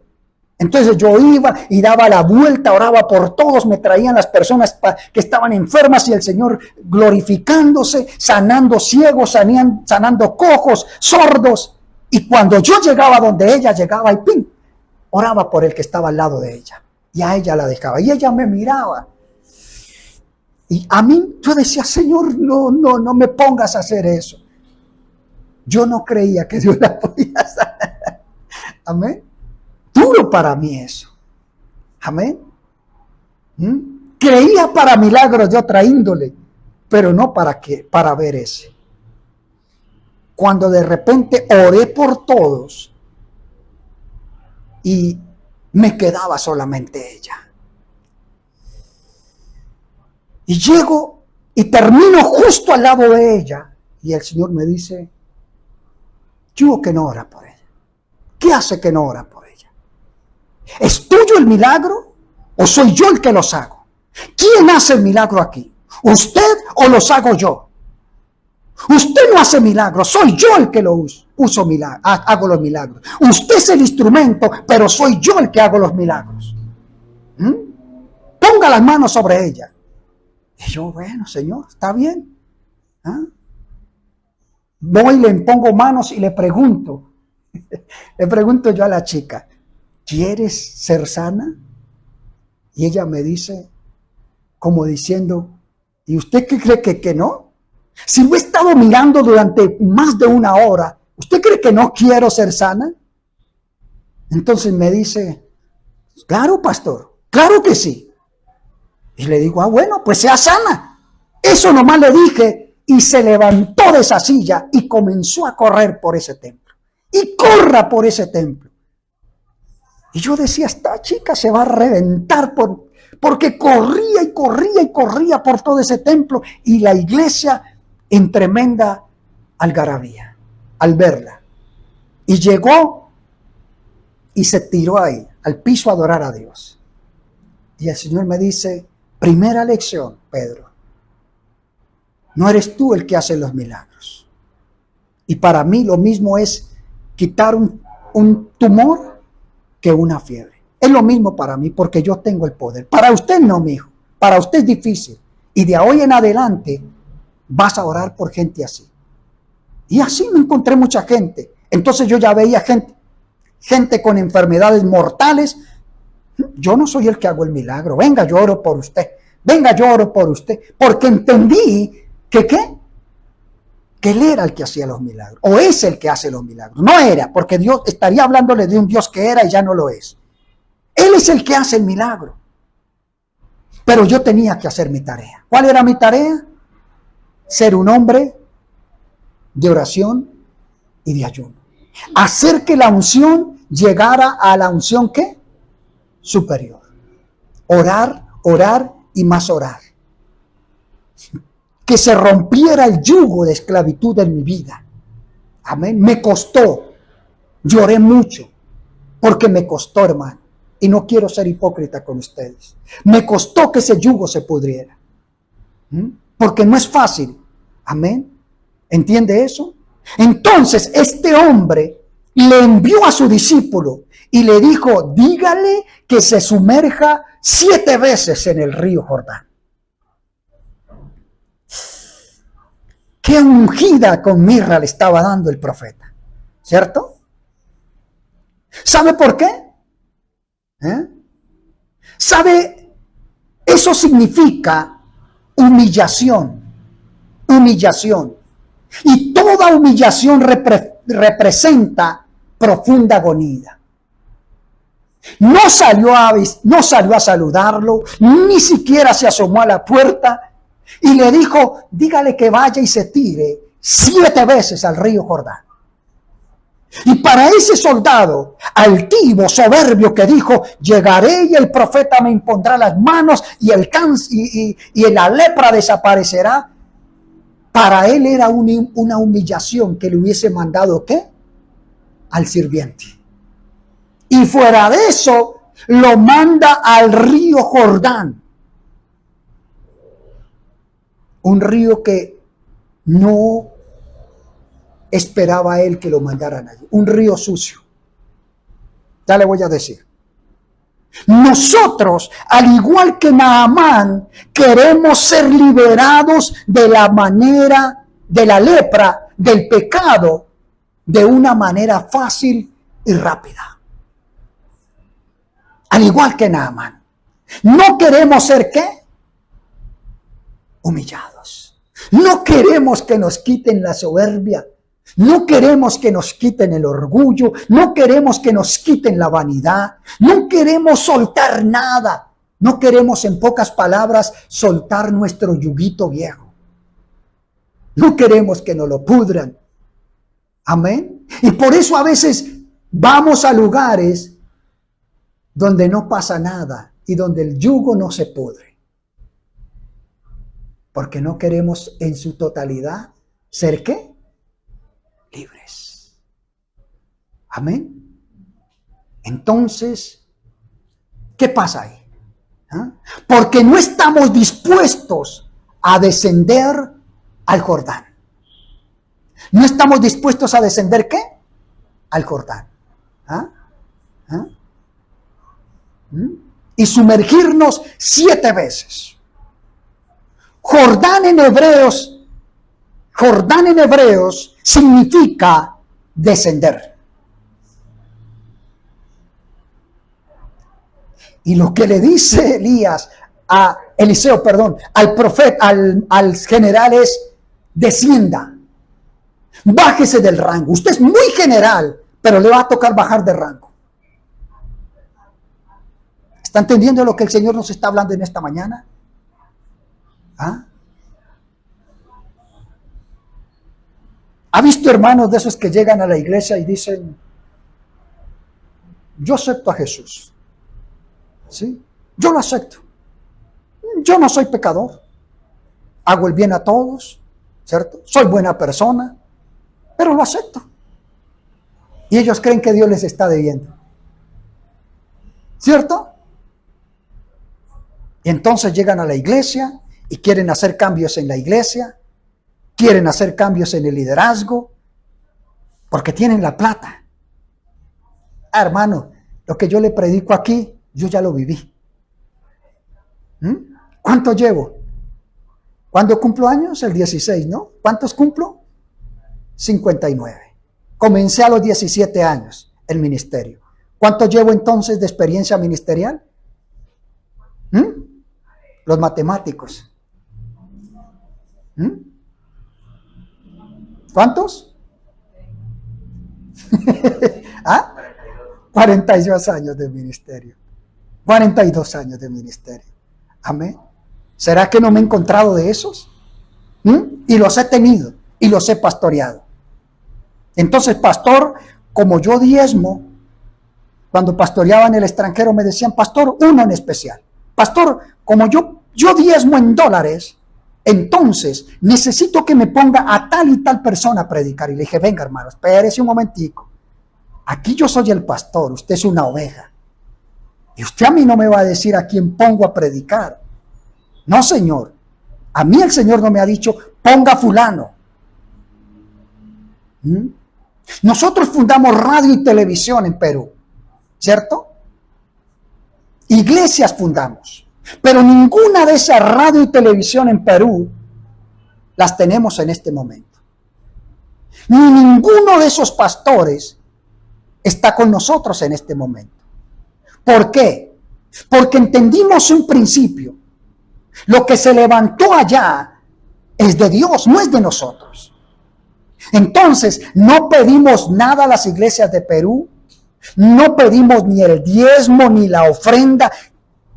Entonces yo iba y daba la vuelta, oraba por todos, me traían las personas que estaban enfermas y el Señor glorificándose, sanando ciegos, sanando cojos, sordos. Y cuando yo llegaba donde ella llegaba y ¡pim!, oraba por el que estaba al lado de ella. Y a ella la dejaba. Y ella me miraba. Y a mí yo decía, Señor, no me pongas a hacer eso. Yo no creía que Dios la podía sanar. Amén. Duro para mí eso. Amén. Creía para milagros de otra índole, pero no para ver ese. Cuando de repente oré por todos y me quedaba solamente ella. Y llego y termino justo al lado de ella y el Señor me dice, yo que no ora por ella. ¿Qué hace que no ora por ella? ¿Es tuyo el milagro o soy yo el que los hago? ¿Quién hace el milagro aquí? ¿Usted o los hago yo? Usted no hace milagros, soy yo el que lo hago los milagros. Usted es el instrumento, pero soy yo el que hago los milagros. Ponga las manos sobre ella. Y yo, bueno, Señor, está bien. Voy, le pongo manos y le pregunto yo a la chica, ¿quieres ser sana? Y ella me dice, como diciendo, ¿y usted qué cree que no? Si lo he estado mirando durante más de una hora, ¿usted cree que no quiero ser sana? Entonces me dice, claro, pastor, claro que sí. Y le digo, bueno, pues sea sana. Eso nomás le dije y se levantó de esa silla y comenzó a correr por ese templo. Y corra por ese templo. Y yo decía, esta chica se va a reventar porque corría y corría y corría por todo ese templo y la iglesia en tremenda algarabía al verla. Y llegó y se tiró ahí al piso a adorar a Dios. Y el Señor me dice, primera lección, Pedro, no eres tú el que hace los milagros. Y para mí lo mismo es quitar un tumor que una fiebre. Es lo mismo para mí porque yo tengo el poder. Para usted no, mi hijo. Para usted es difícil. Y de hoy en adelante vas a orar por gente así. Y así me encontré mucha gente. Entonces yo ya veía gente con enfermedades mortales. Yo no soy el que hago el milagro. Venga, yo oro por usted. Venga, yo oro por usted. Porque entendí que ¿qué? Que Él era el que hacía los milagros. O es el que hace los milagros. No era, porque Dios estaría hablándole de un Dios que era y ya no lo es. Él es el que hace el milagro. Pero yo tenía que hacer mi tarea. ¿Cuál era mi tarea? Ser un hombre de oración y de ayuno. Hacer que la unción llegara a la unción ¿qué? Superior. Orar, orar y más orar. Que se rompiera el yugo de esclavitud en mi vida. Amén. Me costó. Lloré mucho. Porque me costó, hermano. Y no quiero ser hipócrita con ustedes. Me costó que ese yugo se pudriera. Porque no es fácil. Amén. ¿Entiende eso? Entonces este hombre le envió a su discípulo y le dijo, dígale que se sumerja 7 veces en el río Jordán. Qué ungida con mirra le estaba dando el profeta. ¿Cierto? ¿Sabe por qué? ¿Sabe? Eso significa humillación. Humillación. Y toda humillación representa profunda agonía. No salió a saludarlo, ni siquiera se asomó a la puerta. y le dijo, dígale que vaya y se tire 7 veces al río Jordán. Y para ese soldado altivo, soberbio, que dijo, llegaré y el profeta me impondrá las manos y el cáncer y la lepra desaparecerá, para él era una humillación que le hubiese mandado, ¿qué? Al sirviente. Y fuera de eso, lo manda al río Jordán. Un río que no esperaba él que lo mandaran allí. Un río sucio. Ya le voy a decir. Nosotros, al igual que Naamán, queremos ser liberados de la manera, de la lepra, del pecado, de una manera fácil y rápida. Al igual que Naamán. No queremos ser, ¿qué? Humillados. No queremos que nos quiten la soberbia. No queremos que nos quiten el orgullo, no queremos que nos quiten la vanidad, no queremos soltar nada, no queremos, en pocas palabras, soltar nuestro yuguito viejo. No queremos que nos lo pudran. Amén. Y por eso a veces vamos a lugares donde no pasa nada y donde el yugo no se pudre. Porque no queremos en su totalidad ser, ¿qué? Libres. Amén. Entonces, ¿qué pasa ahí? ¿Ah? Porque no estamos dispuestos a descender al Jordán. No estamos dispuestos a descender, ¿qué? Al Jordán. ¿Ah? ¿Ah? Y sumergirnos 7 veces. Jordán en hebreos significa descender. Y lo que le dice Eliseo, al profeta, al general es, descienda, bájese del rango. Usted es muy general, pero le va a tocar bajar de rango. ¿Está entendiendo lo que el Señor nos está hablando en esta mañana? ¿Ah? ¿Ha visto hermanos de esos que llegan a la iglesia y dicen, yo acepto a Jesús? ¿Sí? Yo lo acepto. Yo no soy pecador. Hago el bien a todos, ¿cierto? Soy buena persona, pero lo acepto. Y ellos creen que Dios les está debiendo. ¿Cierto? Y entonces llegan a la iglesia y quieren hacer cambios en la iglesia, quieren hacer cambios en el liderazgo, porque tienen la plata. Ah, hermano, lo que yo le predico aquí, yo ya lo viví. ¿Cuánto llevo? ¿Cuándo cumplo años? El 16, ¿no? ¿Cuántos cumplo? 59. Comencé a los 17 años el ministerio. ¿Cuánto llevo entonces de experiencia ministerial? Los matemáticos. ¿Cuántos? ¿Ah? 42 años de ministerio. 42 años de ministerio. Amén. ¿Será que no me he encontrado de esos? Y los he tenido y los he pastoreado. Entonces, pastor, como yo diezmo, cuando pastoreaba en el extranjero me decían, pastor, uno en especial. Pastor, como yo diezmo en dólares, entonces necesito que me ponga a tal y tal persona a predicar. Y le dije, venga hermano, espérese un momentico. Aquí yo soy el pastor, usted es una oveja. Y usted a mí no me va a decir a quién pongo a predicar. No, señor. A mí el Señor no me ha dicho, ponga a fulano. Nosotros fundamos radio y televisión en Perú, ¿cierto? Iglesias fundamos. Pero ninguna de esas radio y televisión en Perú las tenemos en este momento. Ni ninguno de esos pastores está con nosotros en este momento. ¿Por qué? Porque entendimos un principio. Lo que se levantó allá es de Dios, no es de nosotros. Entonces, no pedimos nada a las iglesias de Perú, no pedimos ni el diezmo ni la ofrenda.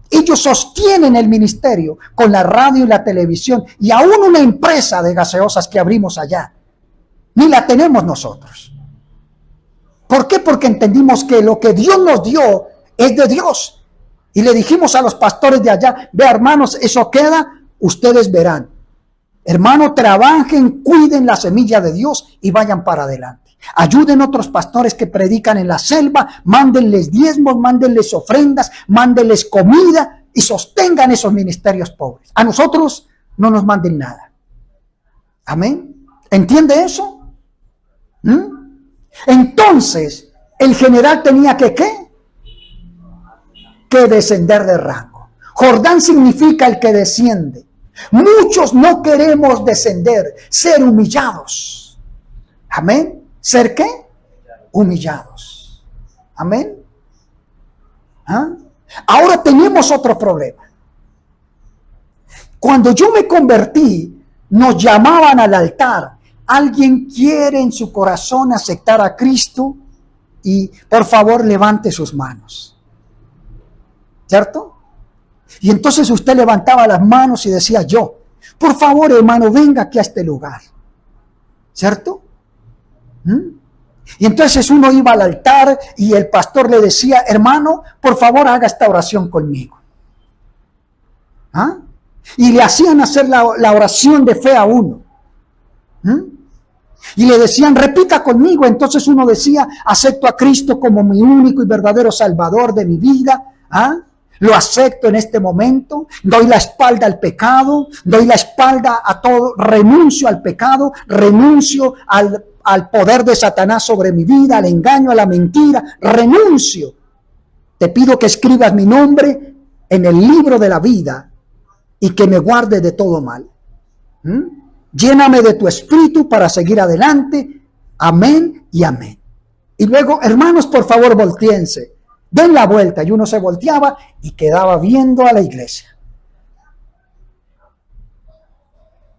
Ellos sostienen el ministerio con la radio y la televisión y aún una empresa de gaseosas que abrimos allá. Ni la tenemos nosotros. ¿Por qué? Porque entendimos que lo que Dios nos dio es de Dios. Y le dijimos a los pastores de allá, vea hermanos, eso queda, ustedes verán. Hermano, trabajen, cuiden la semilla de Dios y vayan para adelante. Ayuden a otros pastores que predican en la selva, mándenles diezmos, mándenles ofrendas, mándenles comida y sostengan esos ministerios pobres. A nosotros no nos manden nada. Amén. ¿Entiende eso? Entonces, el general tenía que ¿qué? Que descender de rango. Jordán significa el que desciende. Muchos no queremos descender, ser humillados. Amén. ¿Ser qué? Humillados. Amén. ¿Ah? Ahora tenemos otro problema. Cuando yo me convertí, nos llamaban al altar. ¿Alguien quiere en su corazón aceptar a Cristo? Y por favor levante sus manos. ¿Cierto? Y entonces usted levantaba las manos y decía yo, por favor hermano, venga aquí a este lugar. ¿Cierto? Y entonces uno iba al altar y el pastor le decía, hermano, por favor haga esta oración conmigo. ¿Ah? Y le hacían hacer la oración de fe a uno. Y le decían, repita conmigo. Entonces uno decía, acepto a Cristo como mi único y verdadero Salvador de mi vida. ¿Ah? Lo acepto en este momento, doy la espalda al pecado, doy la espalda a todo, renuncio al pecado, renuncio al poder de Satanás sobre mi vida, al engaño, a la mentira, renuncio. Te pido que escribas mi nombre en el libro de la vida y que me guardes de todo mal. Lléname de tu espíritu para seguir adelante. Amén y amén. Y luego, hermanos, por favor, voltéense. Den la vuelta. Y uno se volteaba y quedaba viendo a la iglesia.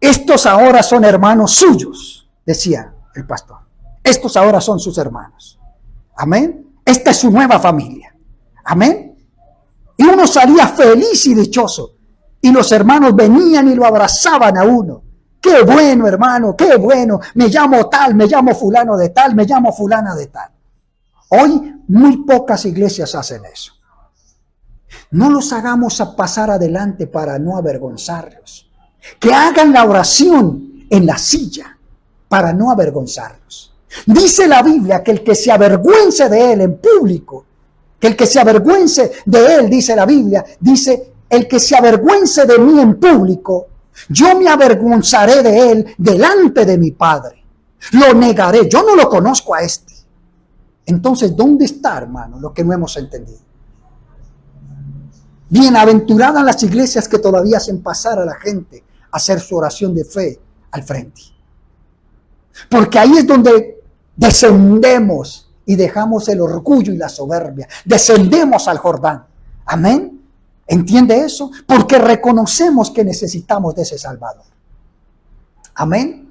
Estos ahora son hermanos suyos, decía el pastor. Estos ahora son sus hermanos. Amén. Esta es su nueva familia. Amén. Y uno salía feliz y dichoso. Y los hermanos venían y lo abrazaban a uno. Qué bueno, hermano, qué bueno. Me llamo tal, me llamo fulano de tal, me llamo fulana de tal. Hoy muy pocas iglesias hacen eso. No los hagamos a pasar adelante para no avergonzarlos. Que hagan la oración en la silla para no avergonzarlos. Dice la Biblia que el que se avergüence de él en público, que el que se avergüence de él, dice la Biblia, dice, el que se avergüence de mí en público, yo me avergonzaré de él delante de mi Padre. Lo negaré. Yo no lo conozco a este. Entonces, ¿dónde está, hermano, lo que no hemos entendido? Bienaventuradas las iglesias que todavía hacen pasar a la gente a hacer su oración de fe al frente. Porque ahí es donde descendemos y dejamos el orgullo y la soberbia. Descendemos al Jordán. Amén. ¿Entiende eso? Porque reconocemos que necesitamos de ese Salvador. Amén.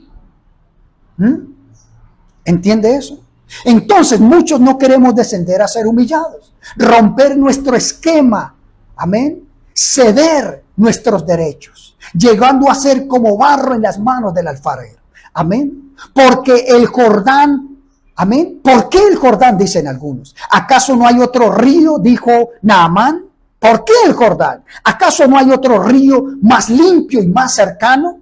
¿Entiende eso? Entonces muchos no queremos descender a ser humillados, romper nuestro esquema, amén, ceder nuestros derechos, llegando a ser como barro en las manos del alfarero, amén, porque el Jordán, amén, ¿por qué el Jordán? Dicen algunos. ¿Acaso no hay otro río? Dijo Naamán. ¿Por qué el Jordán? ¿Acaso no hay otro río más limpio y más cercano?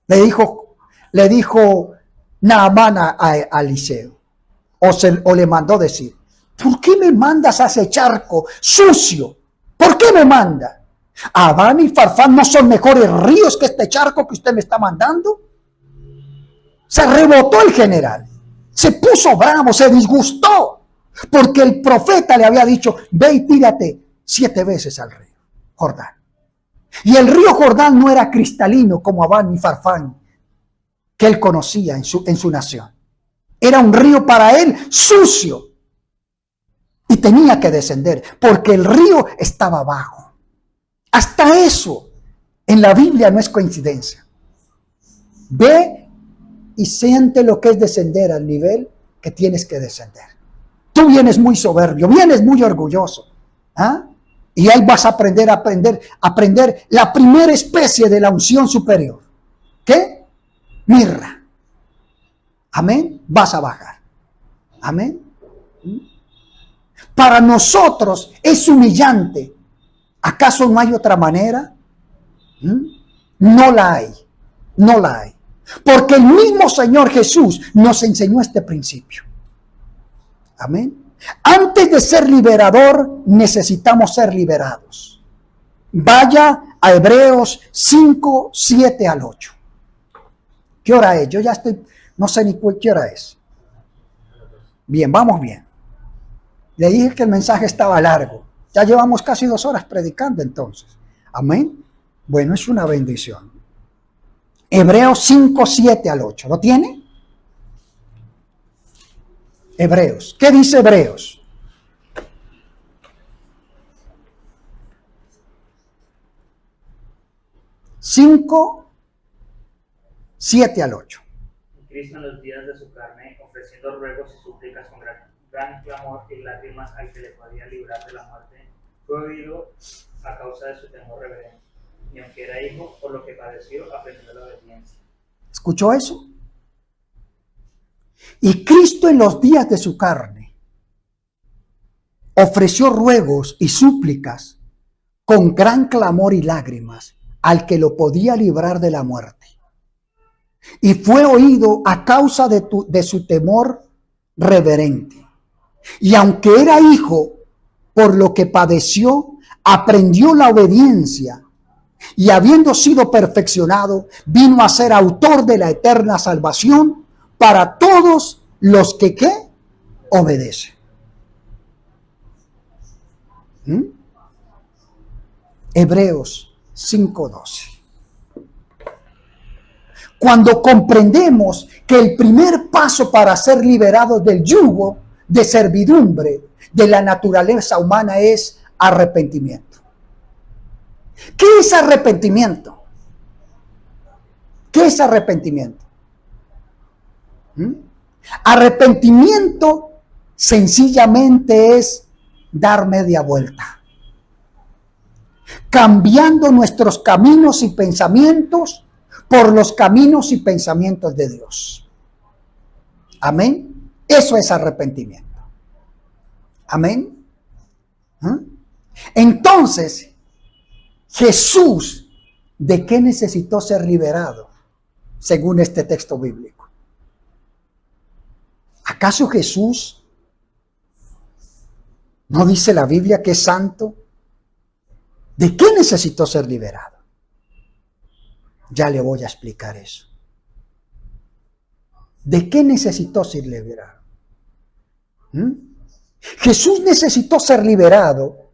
Le dijo Naamán a Eliseo, o le mandó decir, ¿por qué me mandas a ese charco sucio? ¿Por qué me manda? ¿Abán y Farfán no son mejores ríos que este charco que usted me está mandando? Se rebotó el general, se puso bravo, se disgustó, porque el profeta le había dicho, ve y tírate 7 veces al río Jordán. Y el río Jordán no era cristalino como Abán y Farfán, que él conocía en su nación. Era un río para él sucio. Y tenía que descender, porque el río estaba abajo. Hasta eso, en la Biblia no es coincidencia. Ve y siente lo que es descender al nivel que tienes que descender. Tú vienes muy soberbio, vienes muy orgulloso. ¿Ah? Y ahí vas a aprender la primera especie de la unción superior. ¿Qué? Mirra. Amén. Vas a bajar. Amén. Para nosotros es humillante. ¿Acaso no hay otra manera? No la hay. No la hay. Porque el mismo Señor Jesús nos enseñó este principio. Amén. Antes de ser liberador, necesitamos ser liberados. Vaya a Hebreos 5, 7 al 8. ¿Qué hora es? Yo ya estoy, no sé ni qué hora es. Bien, vamos bien. Le dije que el mensaje estaba largo. Ya llevamos casi 2 horas predicando entonces. Amén. Bueno, es una bendición. Hebreos 5, 7 al 8. ¿Lo tiene? Hebreos. ¿Qué dice Hebreos? Cinco, 7 al 8. Cristo en los días de su carne, ofreciendo ruegos y súplicas con gran clamor y lágrimas al que le podía librar de la muerte, fue oído a causa de su temor reverente. Y aunque era hijo, por lo que padeció, aprendió la obediencia. ¿Escuchó eso? Y Cristo en los días de su carne ofreció ruegos y súplicas con gran clamor y lágrimas al que lo podía librar de la muerte. Y fue oído a causa de su temor reverente. Y aunque era hijo, por lo que padeció, aprendió la obediencia. Y habiendo sido perfeccionado, vino a ser autor de la eterna salvación para todos los que ¿qué? Obedecen. Hebreos 5:12. Cuando comprendemos que el primer paso para ser liberados del yugo de servidumbre de la naturaleza humana es arrepentimiento. ¿Qué es arrepentimiento? ¿Qué es arrepentimiento? Arrepentimiento sencillamente es dar media vuelta, cambiando nuestros caminos y pensamientos por los caminos y pensamientos de Dios. Amén. Eso es arrepentimiento. Amén. Entonces, Jesús, ¿de qué necesitó ser liberado? Según este texto bíblico. ¿Acaso Jesús no dice la Biblia que es santo? ¿De qué necesitó ser liberado? Ya le voy a explicar eso. ¿De qué necesitó ser liberado? Jesús necesitó ser liberado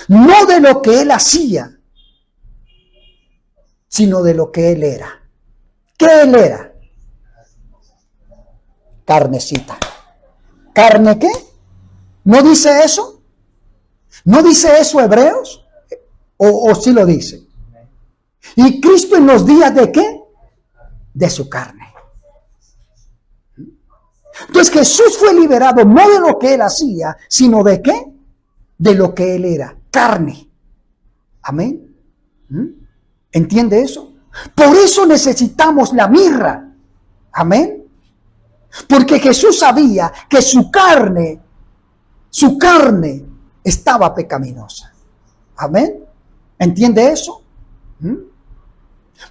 no de lo que él hacía, sino de lo que él era. ¿Qué él era? Carnecita. ¿Carne qué? ¿No dice eso? ¿No dice eso Hebreos? ¿O sí lo dice? Y Cristo en los días de ¿qué? De su carne. Entonces Jesús fue liberado no de lo que él hacía, sino de ¿qué? De lo que él era, carne. Amén. ¿Entiende eso? Por eso necesitamos la mirra. Amén. Porque Jesús sabía que su carne estaba pecaminosa. Amén. ¿Entiende eso?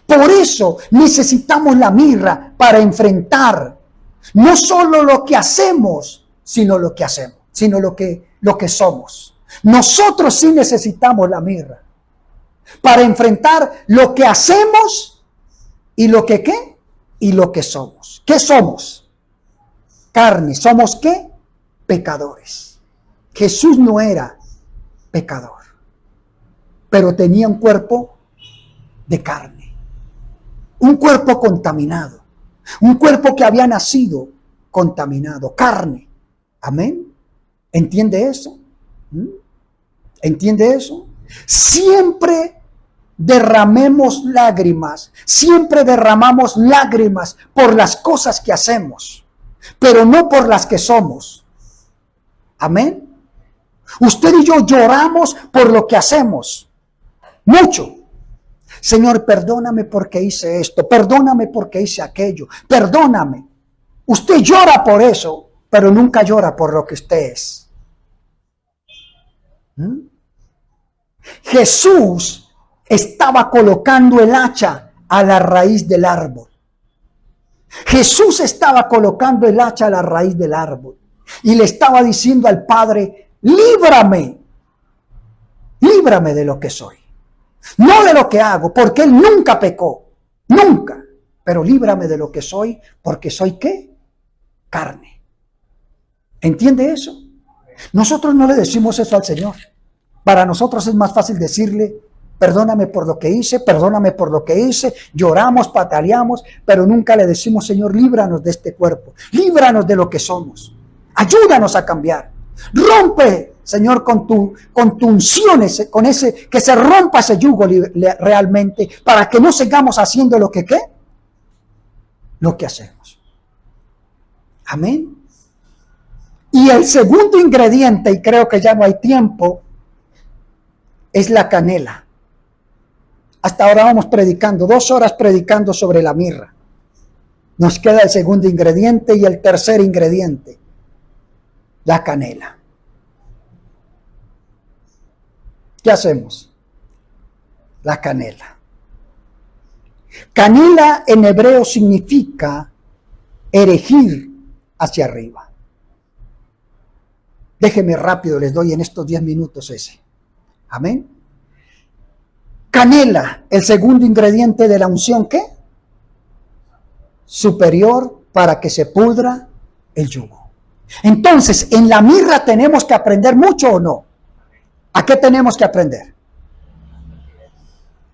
Por eso necesitamos la mirra para enfrentar no solo lo que hacemos, sino lo que somos. Nosotros sí necesitamos la mirra para enfrentar lo que hacemos y lo que ¿qué? Y lo que somos. ¿Qué somos? Carne. ¿Somos qué? Pecadores. Jesús no era pecador, pero tenía un cuerpo de carne, un cuerpo contaminado, un cuerpo que había nacido contaminado, carne. Amén. ¿Entiende eso? ¿Entiende eso? Siempre derramamos lágrimas, siempre derramamos lágrimas por las cosas que hacemos, pero no por las que somos. Amén. Usted y yo lloramos por lo que hacemos. Mucho. Señor, perdóname porque hice esto. Perdóname porque hice aquello. Perdóname. Usted llora por eso, pero nunca llora por lo que usted es. Jesús estaba colocando el hacha a la raíz del árbol. Jesús estaba colocando el hacha a la raíz del árbol y le estaba diciendo al Padre, líbrame de lo que soy, no de lo que hago, porque Él nunca pecó, nunca, pero líbrame de lo que soy, porque soy ¿qué? Carne. ¿Entiende eso? Nosotros no le decimos eso al Señor. Para nosotros es más fácil decirle, perdóname por lo que hice, perdóname por lo que hice, lloramos, pataleamos, pero nunca le decimos, Señor, líbranos de este cuerpo, líbranos de lo que somos, ayúdanos a cambiar, rompe, Señor, con tu unción, con ese, que se rompa ese yugo realmente, para que no sigamos haciendo lo que, ¿qué? Lo que hacemos. Amén. Y el segundo ingrediente, y creo que ya no hay tiempo, es la canela. Hasta ahora vamos predicando, 2 horas predicando sobre la mirra. Nos queda el segundo ingrediente y el tercer ingrediente, la canela. ¿Qué hacemos? La canela. Canela en hebreo significa erigir hacia arriba. Déjeme rápido, les doy en estos 10 minutos ese. Amén. Canela, el segundo ingrediente de la unción, ¿qué? Superior para que se pudra el yugo. Entonces, en la mirra tenemos que aprender mucho o no. ¿A qué tenemos que aprender?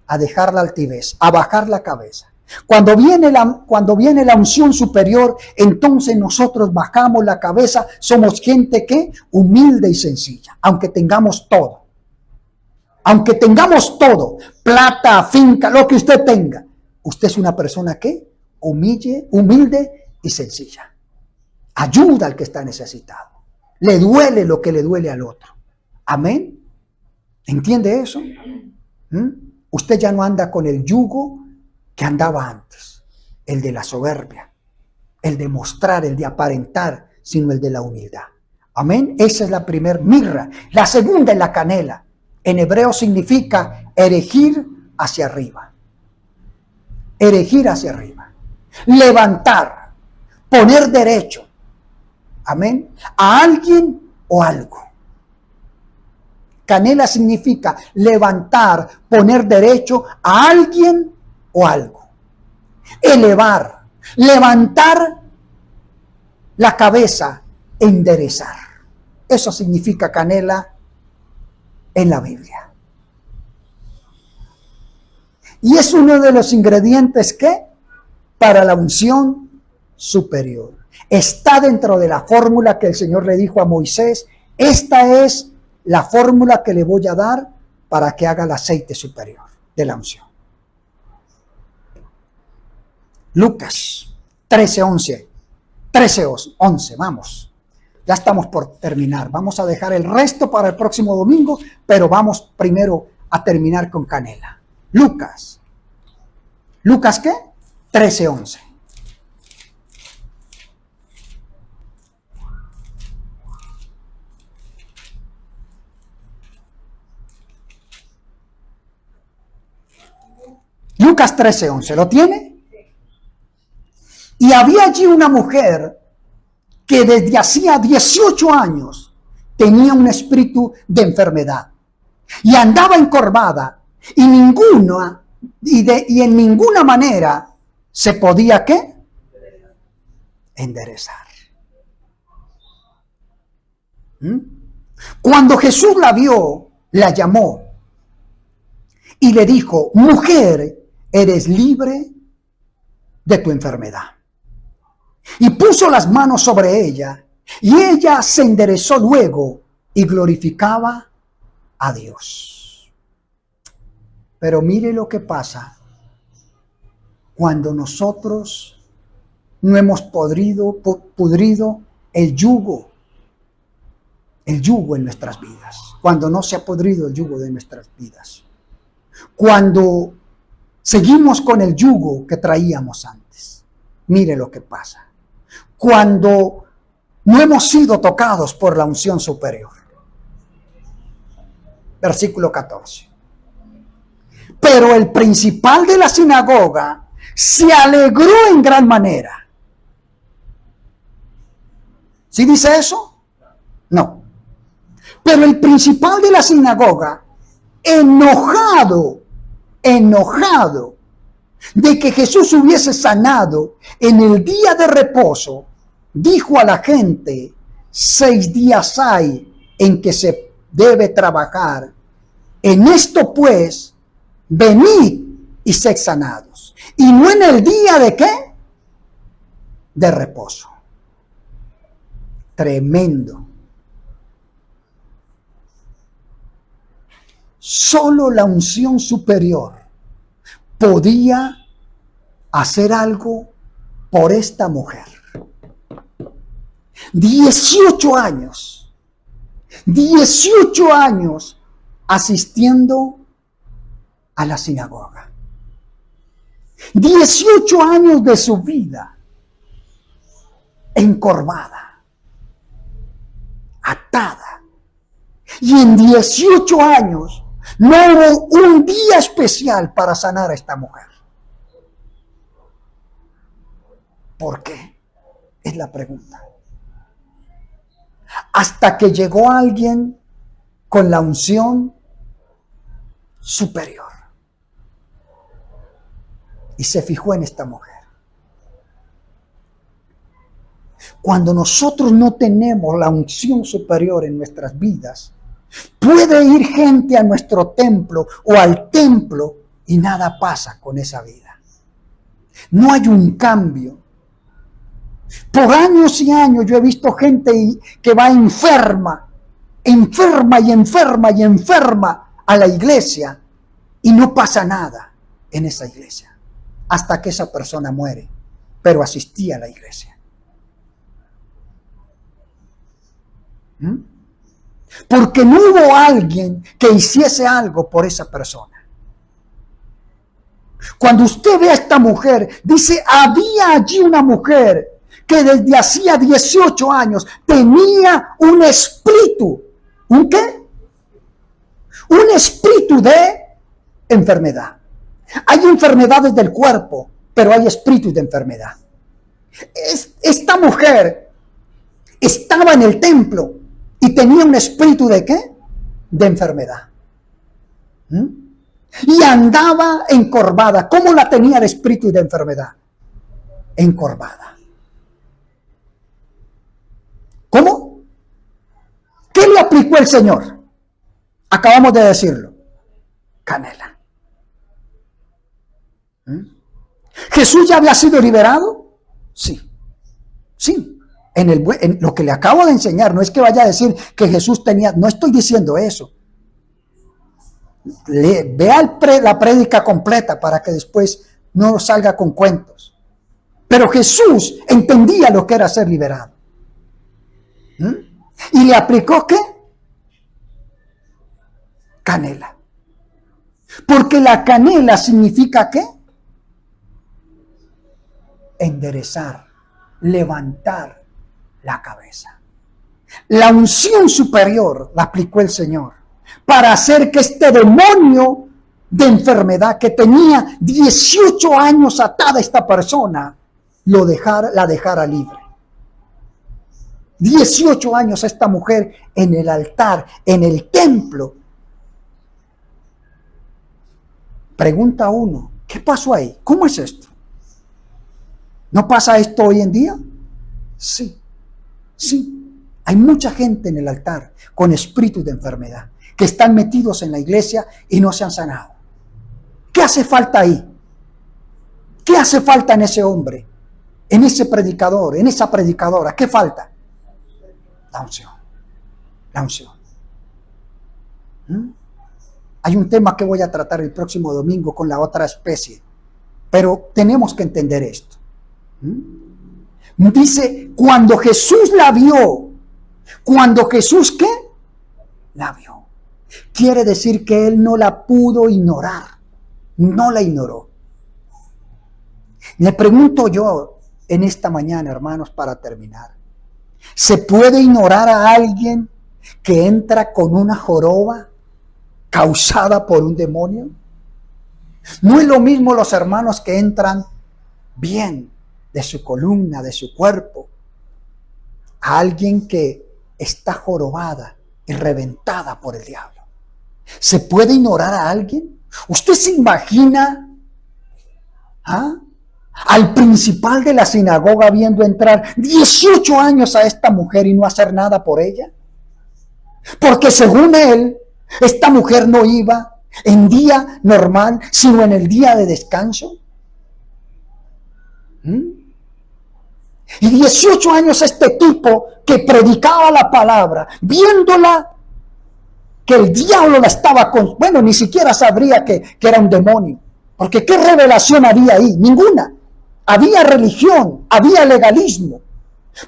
A dejar la altivez, a bajar la cabeza. Cuando viene la unción superior, entonces nosotros bajamos la cabeza, somos gente que humilde y sencilla, aunque tengamos todo. Aunque tengamos todo, plata, finca, lo que usted tenga, usted es una persona que humilde y sencilla. Ayuda al que está necesitado. Le duele lo que le duele al otro. Amén. ¿Entiende eso? Usted ya no anda con el yugo que andaba antes, el de la soberbia, el de mostrar, el de aparentar, sino el de la humildad. Amén. Esa es la primer mirra. La segunda es la canela. En hebreo significa erigir hacia arriba. Erigir hacia arriba. Levantar. Poner derecho. Amén. A alguien o algo. Canela significa levantar, poner derecho a alguien o algo. Elevar. Levantar la cabeza. Enderezar. Eso significa canela en la Biblia. Y es uno de los ingredientes que para la unción superior. Está dentro de la fórmula que el Señor le dijo a Moisés. Esta es la fórmula que le voy a dar para que haga el aceite superior de la unción. Lucas 13:11. 13:11, vamos. Ya estamos por terminar. Vamos a dejar el resto para el próximo domingo, pero vamos primero a terminar con canela. Lucas. ¿Lucas qué? 13:11. Lucas 13:11. ¿Lo tiene? Y había allí una mujer que desde hacía 18 años tenía un espíritu de enfermedad y andaba encorvada y en ninguna manera se podía ¿qué? Enderezar. Cuando Jesús la vio, la llamó y le dijo: mujer, eres libre de tu enfermedad. Y puso las manos sobre ella, y ella se enderezó luego y glorificaba a Dios. Pero mire lo que pasa cuando nosotros no hemos pudrido el yugo. el yugo en nuestras vidas, cuando no se ha podrido el yugo de nuestras vidas, cuando seguimos con el yugo que traíamos antes. Mire lo que pasa. Cuando no hemos sido tocados por la unción superior. Versículo 14. Pero el principal de la sinagoga se alegró en gran manera. ¿Sí dice eso? No. Pero el principal de la sinagoga, enojado de que Jesús hubiese sanado en el día de reposo, dijo a la gente: 6 días hay en que se debe trabajar. En esto pues, venid y sed sanados. Y no en el día de ¿qué? De reposo. Tremendo. Solo la unción superior podía hacer algo por esta mujer. 18 años asistiendo a la sinagoga. 18 años de su vida encorvada, atada. Y en 18 años no hubo un día especial para sanar a esta mujer. ¿Por qué? Es la pregunta. Hasta que llegó alguien con la unción superior y se fijó en esta mujer. Cuando nosotros no tenemos la unción superior en nuestras vidas, puede ir gente a nuestro templo o al templo y nada pasa con esa vida. No hay un cambio. Por años y años yo he visto gente que va enferma a la iglesia y no pasa nada en esa iglesia hasta que esa persona muere, pero asistía a la iglesia. Porque no hubo alguien que hiciese algo por esa persona. Cuando usted ve a esta mujer, dice: había allí una mujer que desde hacía 18 años tenía un espíritu. ¿Un qué? Un espíritu de enfermedad. Hay enfermedades del cuerpo, pero hay espíritus de enfermedad. Esta mujer estaba en el templo y tenía un espíritu de ¿qué? De enfermedad. Y andaba encorvada. ¿Cómo la tenía el espíritu de enfermedad? Encorvada. ¿Cómo? ¿Qué le aplicó el Señor? Acabamos de decirlo. Canela. ¿Jesús ya había sido liberado? Sí. Sí. En lo que le acabo de enseñar, no es que vaya a decir que Jesús tenía, no estoy diciendo eso. Vea la prédica completa para que después no salga con cuentos. Pero Jesús entendía lo que era ser liberado. ¿Y le aplicó qué? Canela. Porque la canela significa ¿qué? Enderezar, levantar la cabeza. La unción superior la aplicó el Señor para hacer que este demonio de enfermedad que tenía 18 años atada a esta persona, la dejara libre. 18 años esta mujer en el altar, en el templo. Pregunta uno, ¿qué pasó ahí? ¿Cómo es esto? ¿No pasa esto hoy en día? Sí. Sí, hay mucha gente en el altar con espíritus de enfermedad que están metidos en la iglesia y no se han sanado. ¿Qué hace falta ahí? ¿Qué hace falta en ese hombre? En ese predicador, en esa predicadora. ¿Qué falta? La unción. La unción. Hay un tema que voy a tratar el próximo domingo con la otra especie, pero tenemos que entender esto. Dice, cuando Jesús la vio, Cuando Jesús, ¿qué? La vio. Quiere decir que él no la pudo ignorar. No la ignoró. Le pregunto yo en esta mañana, hermanos, para terminar. ¿Se puede ignorar a alguien que entra con una joroba causada por un demonio? No es lo mismo los hermanos que entran bien de su columna, de su cuerpo, a alguien que está jorobada y reventada por el diablo. ¿Se puede ignorar a alguien? ¿Usted se imagina al principal de la sinagoga viendo entrar 18 años a esta mujer y no hacer nada por ella? Porque según él, esta mujer no iba en día normal, sino en el día de descanso. Y 18 años este tipo que predicaba la palabra, viéndola, que el diablo la estaba con... Bueno, ni siquiera sabría que era un demonio. Porque ¿qué revelación había ahí? Ninguna. Había religión, había legalismo.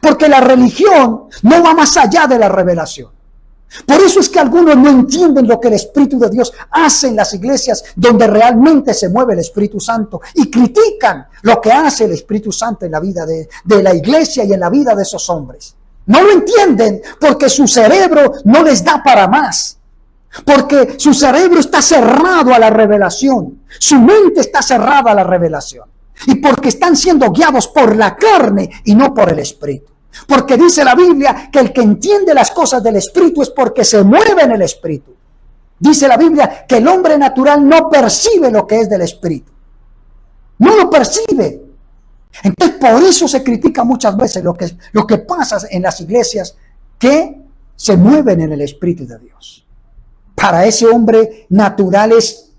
Porque la religión no va más allá de la revelación. Por eso es que algunos no entienden lo que el Espíritu de Dios hace en las iglesias donde realmente se mueve el Espíritu Santo y critican lo que hace el Espíritu Santo en la vida de la iglesia y en la vida de esos hombres. No lo entienden porque su cerebro no les da para más. Porque su cerebro está cerrado a la revelación. Su mente está cerrada a la revelación. Y porque están siendo guiados por la carne y no por el Espíritu. Porque dice la Biblia que el que entiende las cosas del Espíritu es porque se mueve en el Espíritu. Dice la Biblia que el hombre natural no percibe lo que es del Espíritu. No lo percibe. Entonces por eso se critica muchas veces lo que pasa en las iglesias que se mueven en el Espíritu de Dios. Para ese hombre natural es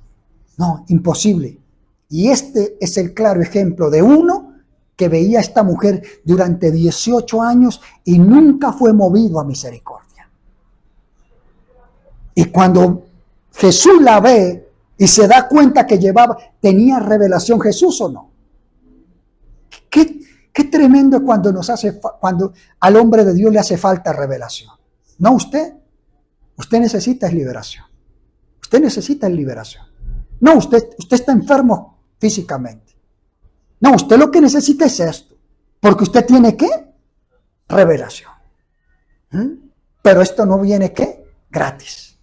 imposible. Y este es el claro ejemplo de uno que veía a esta mujer durante 18 años y nunca fue movido a misericordia. Y cuando Jesús la ve y se da cuenta que tenía revelación Jesús o no. Qué tremendo cuando cuando al hombre de Dios le hace falta revelación. No usted necesita liberación. Usted necesita liberación. No, usted está enfermo físicamente. No, usted lo que necesita es esto. Porque usted tiene ¿qué? Revelación. Pero esto no viene ¿qué? Gratis.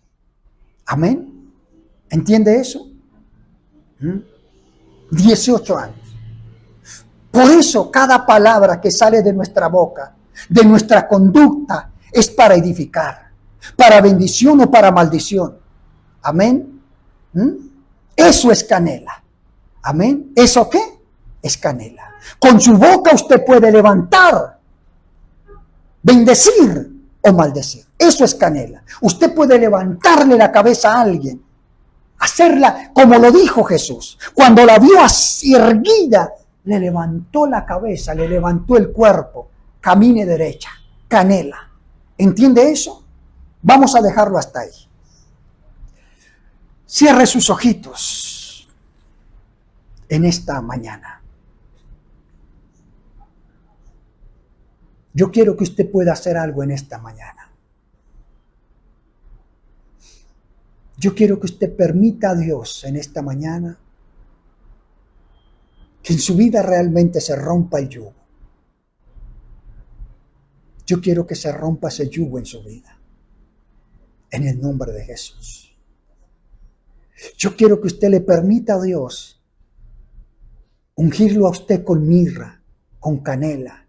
Amén. ¿Entiende eso? 18 años. Por eso cada palabra que sale de nuestra boca, de nuestra conducta, es para edificar, para bendición o para maldición. Amén. Eso es canela. Amén. ¿Eso qué? Es canela. Con su boca usted puede levantar, bendecir o maldecir. Eso es canela. Usted puede levantarle la cabeza a alguien, hacerla como lo dijo Jesús. Cuando la vio así erguida, le levantó la cabeza, le levantó el cuerpo. Camine derecha. Canela. ¿Entiende eso? Vamos a dejarlo hasta ahí. Cierre sus ojitos en esta mañana. Yo quiero que usted pueda hacer algo en esta mañana. Yo quiero que usted permita a Dios en esta mañana que en su vida realmente se rompa el yugo. Yo quiero que se rompa ese yugo en su vida. En el nombre de Jesús. Yo quiero que usted le permita a Dios ungirlo a usted con mirra, con canela.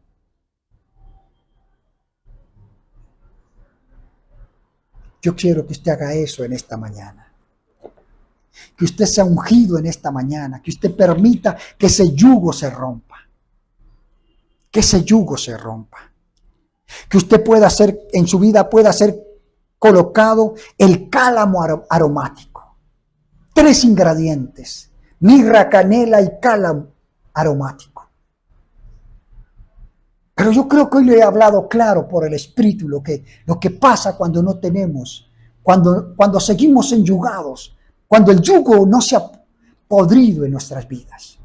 Yo quiero que usted haga eso en esta mañana. Que usted sea ungido en esta mañana. Que usted permita que ese yugo se rompa. Que ese yugo se rompa. Que usted pueda hacer, en su vida pueda ser colocado el cálamo aromático. 3 ingredientes. Mirra, canela y cálamo aromático. Pero yo creo que hoy le he hablado claro por el Espíritu lo que pasa cuando no tenemos, cuando seguimos enyugados, cuando el yugo no se ha podrido en nuestras vidas.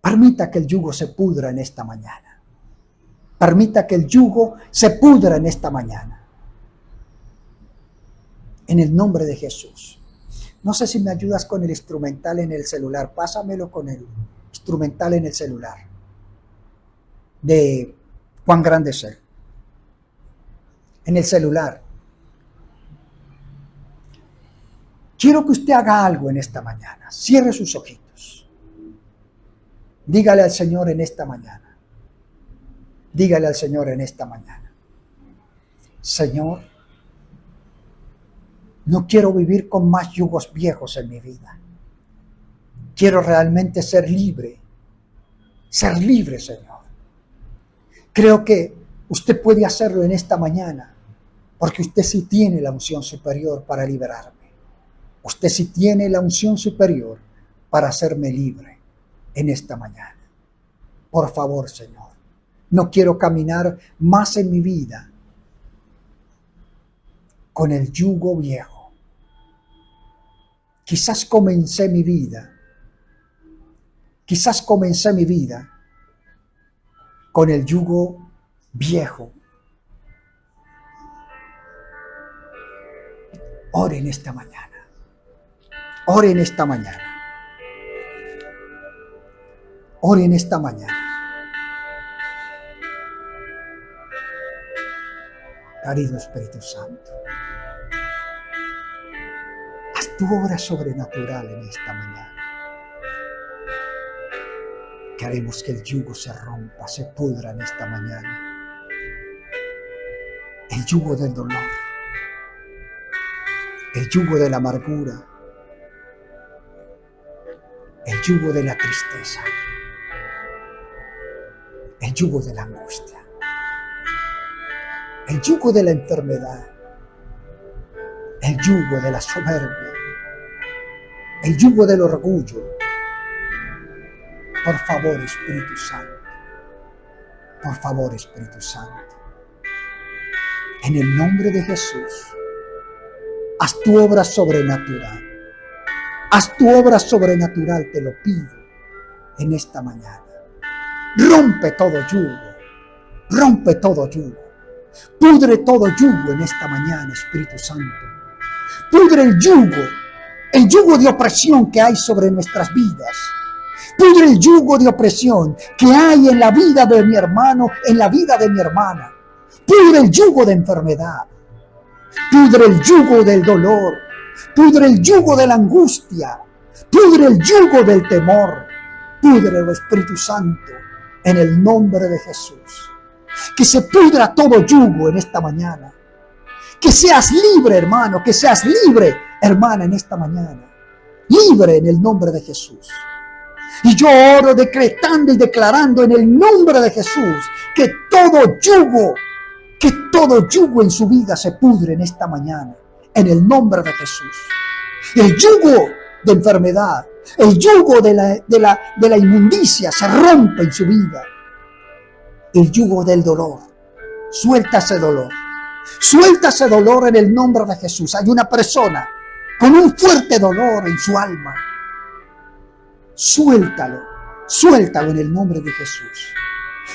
Permita que el yugo se pudra en esta mañana. Permita que el yugo se pudra en esta mañana. En el nombre de Jesús. No sé si me ayudas con el instrumental en el celular. Pásamelo con el instrumental en el celular. De Cuán grande es Él. En el celular. Quiero que usted haga algo en esta mañana. Cierre sus ojitos. Dígale al Señor en esta mañana. Dígale al Señor en esta mañana. Señor, no quiero vivir con más yugos viejos en mi vida. Quiero realmente ser libre. Ser libre, Señor. Creo que usted puede hacerlo en esta mañana, porque usted sí tiene la unción superior para liberarme. Usted sí tiene la unción superior para hacerme libre en esta mañana. Por favor, Señor, no quiero caminar más en mi vida con el yugo viejo. Quizás comencé mi vida con el yugo viejo. Ore en esta mañana. Ore en esta mañana. Ore en esta mañana. Querido Espíritu Santo, haz tu obra sobrenatural en esta mañana. Queremos que el yugo se rompa, se pudra en esta mañana. El yugo del dolor, el yugo de la amargura, el yugo de la tristeza, el yugo de la angustia, el yugo de la enfermedad, el yugo de la soberbia, el yugo del orgullo. Por favor, Espíritu Santo. Por favor, Espíritu Santo. En el nombre de Jesús, haz tu obra sobrenatural. Haz tu obra sobrenatural, te lo pido, en esta mañana. Rompe todo yugo. Rompe todo yugo. Pudre todo yugo en esta mañana, Espíritu Santo. Pudre el yugo de opresión que hay sobre nuestras vidas. Pudre el yugo de opresión que hay en la vida de mi hermano, en la vida de mi hermana. Pudre el yugo de enfermedad. Pudre el yugo del dolor. Pudre el yugo de la angustia. Pudre el yugo del temor. Pudre el Espíritu Santo en el nombre de Jesús. Que se pudra todo yugo en esta mañana. Que seas libre, hermano. Que seas libre, hermana, en esta mañana. Libre en el nombre de Jesús. Y yo oro decretando y declarando en el nombre de Jesús que todo yugo en su vida se pudre en esta mañana. En el nombre de Jesús. El yugo de enfermedad, el yugo de la inmundicia se rompe en su vida. El yugo del dolor. Suelta ese dolor. Suelta ese dolor en el nombre de Jesús. Hay una persona con un fuerte dolor en su alma. Suéltalo, suéltalo en el nombre de Jesús.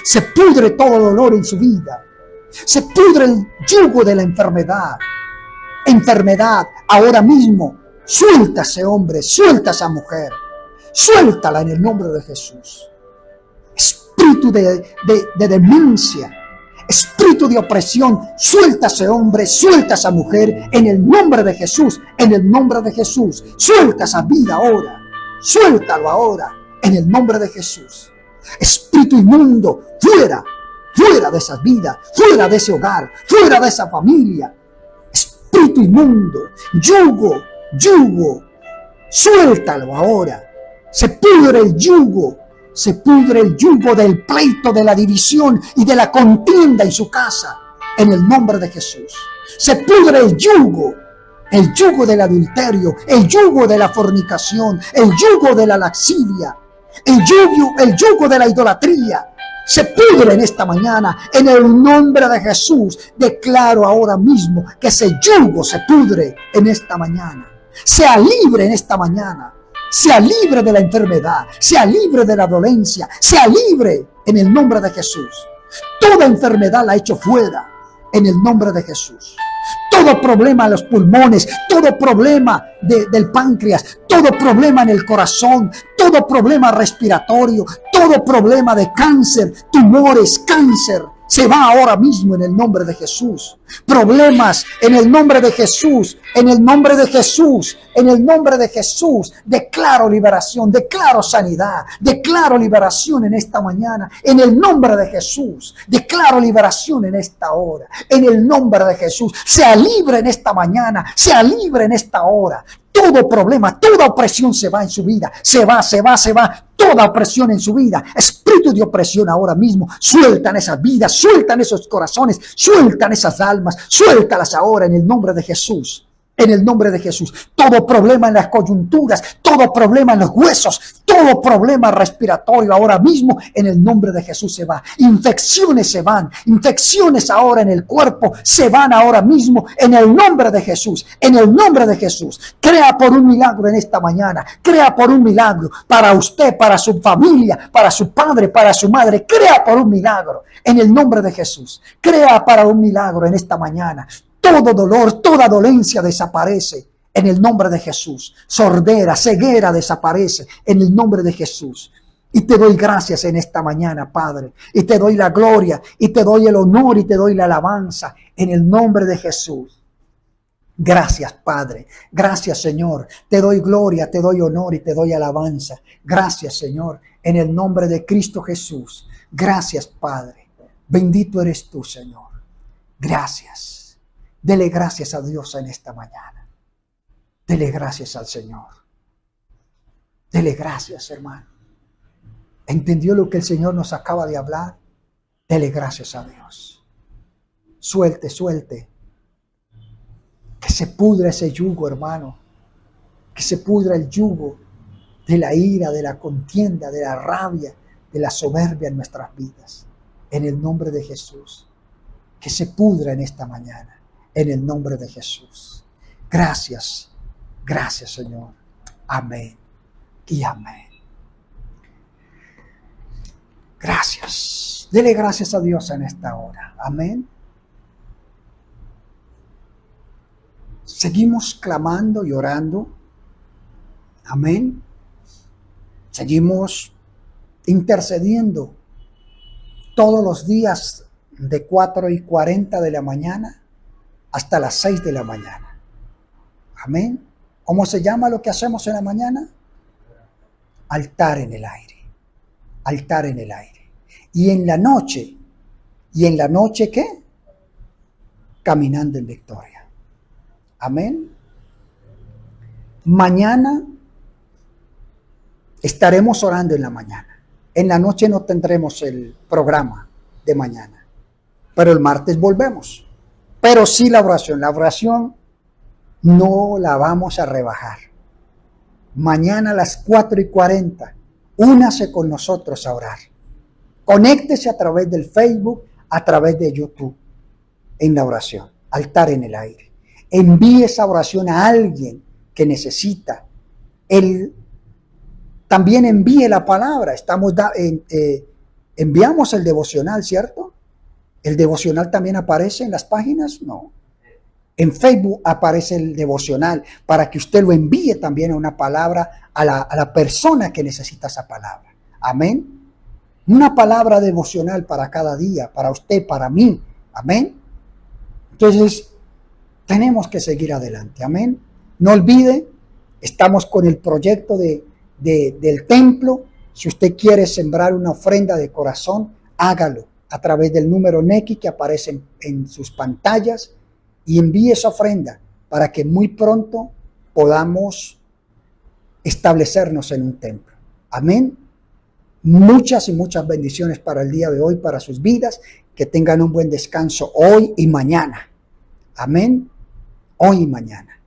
Se pudre todo dolor en su vida. Se pudre el yugo de la enfermedad. Enfermedad, ahora mismo, suelta a ese hombre, suelta a esa mujer. Suéltala en el nombre de Jesús. Espíritu de demencia, espíritu de opresión, suelta a ese hombre, suelta a esa mujer en el nombre de Jesús, en el nombre de Jesús. Suelta esa vida ahora. Suéltalo ahora, en el nombre de Jesús. Espíritu inmundo, fuera, fuera de esa vida, fuera de ese hogar, fuera de esa familia. Espíritu inmundo, yugo, suéltalo ahora. Se pudre el yugo del pleito, de la división y de la contienda en su casa, en el nombre de Jesús. Se pudre el yugo del adulterio, el yugo de la fornicación, el yugo de la lascivia, el yugo de la idolatría. Se pudre en esta mañana, en el nombre de Jesús. Declaro ahora mismo que ese yugo se pudre en esta mañana. Sea libre en esta mañana. Sea libre de la enfermedad, sea libre de la dolencia, sea libre en el nombre de Jesús. Toda enfermedad la echo fuera en el nombre de Jesús. Todo problema en los pulmones, todo problema del páncreas, todo problema en el corazón, todo problema respiratorio, todo problema de cáncer, tumores, cáncer, se va ahora mismo en el nombre de Jesús. Problemas en el nombre de Jesús, en el nombre de Jesús, en el nombre de Jesús. Declaro liberación, declaro sanidad, declaro liberación en esta mañana, en el nombre de Jesús. Declaro liberación en esta hora, en el nombre de Jesús. Sea libre en esta mañana, sea libre en esta hora. Todo problema, toda opresión se va en su vida, se va. Toda opresión en su vida, espíritu de opresión ahora mismo, sueltan esas vidas, sueltan esos corazones, sueltan esas almas, suéltalas ahora en el nombre de Jesús. En el nombre de Jesús, todo problema en las coyunturas, todo problema en los huesos, todo problema respiratorio ahora mismo, en el nombre de Jesús se va. Infecciones se van, infecciones ahora en el cuerpo se van ahora mismo, en el nombre de Jesús, en el nombre de Jesús. Crea por un milagro en esta mañana, crea por un milagro para usted, para su familia, para su padre, para su madre, crea por un milagro en el nombre de Jesús. Crea para un milagro en esta mañana. Todo dolor, toda dolencia desaparece en el nombre de Jesús. Sordera, ceguera desaparece en el nombre de Jesús. Y te doy gracias en esta mañana, Padre. Y te doy la gloria, y te doy el honor, y te doy la alabanza en el nombre de Jesús. Gracias, Padre. Gracias, Señor. Te doy gloria, te doy honor y te doy alabanza. Gracias, Señor, en el nombre de Cristo Jesús. Gracias, Padre. Bendito eres tú, Señor. Gracias. Dele gracias a Dios en esta mañana. Dele gracias al Señor. Dele gracias, hermano. ¿Entendió lo que el Señor nos acaba de hablar? Dele gracias a Dios. Suelte. Que se pudra ese yugo, hermano. Que se pudra el yugo de la ira, de la contienda, de la rabia, de la soberbia en nuestras vidas. En el nombre de Jesús. Que se pudra en esta mañana. En el nombre de Jesús. Gracias. Gracias, Señor. Amén y amén. Gracias. Dele gracias a Dios en esta hora. Amén. Seguimos clamando y orando. Amén. Seguimos intercediendo todos los días de 4:40 de la mañana hasta las 6 de la mañana. Amén. ¿Cómo se llama lo que hacemos en la mañana? Altar en el aire. Altar en el aire. Y en la noche ¿qué? Caminando en victoria. Amén. Mañana estaremos orando en la mañana. En la noche no tendremos el programa de mañana. Pero el martes volvemos. Pero sí la oración no la vamos a rebajar. Mañana a las 4:40, únase con nosotros a orar. Conéctese a través del Facebook, a través de YouTube, en la oración, altar en el aire. Envíe esa oración a alguien que necesita. También envíe la palabra. Enviamos el devocional, ¿cierto? ¿El devocional también aparece en las páginas? No. En Facebook aparece el devocional para que usted lo envíe también a una palabra a la persona que necesita esa palabra. Amén. Una palabra devocional para cada día, para usted, para mí. Amén. Entonces, tenemos que seguir adelante. Amén. No olvide, estamos con el proyecto del templo. Si usted quiere sembrar una ofrenda de corazón, hágalo a través del número Nequi que aparece en sus pantallas y envíe esa ofrenda para que muy pronto podamos establecernos en un templo. Amén. Muchas y muchas bendiciones para el día de hoy, para sus vidas. Que tengan un buen descanso hoy y mañana. Amén. Hoy y mañana.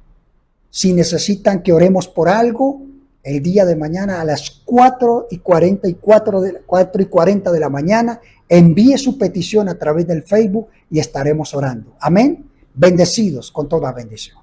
Si necesitan que oremos por algo, el día de mañana a las 4:40 de la mañana, envíe su petición a través del Facebook y estaremos orando. Amén. Bendecidos con toda bendición.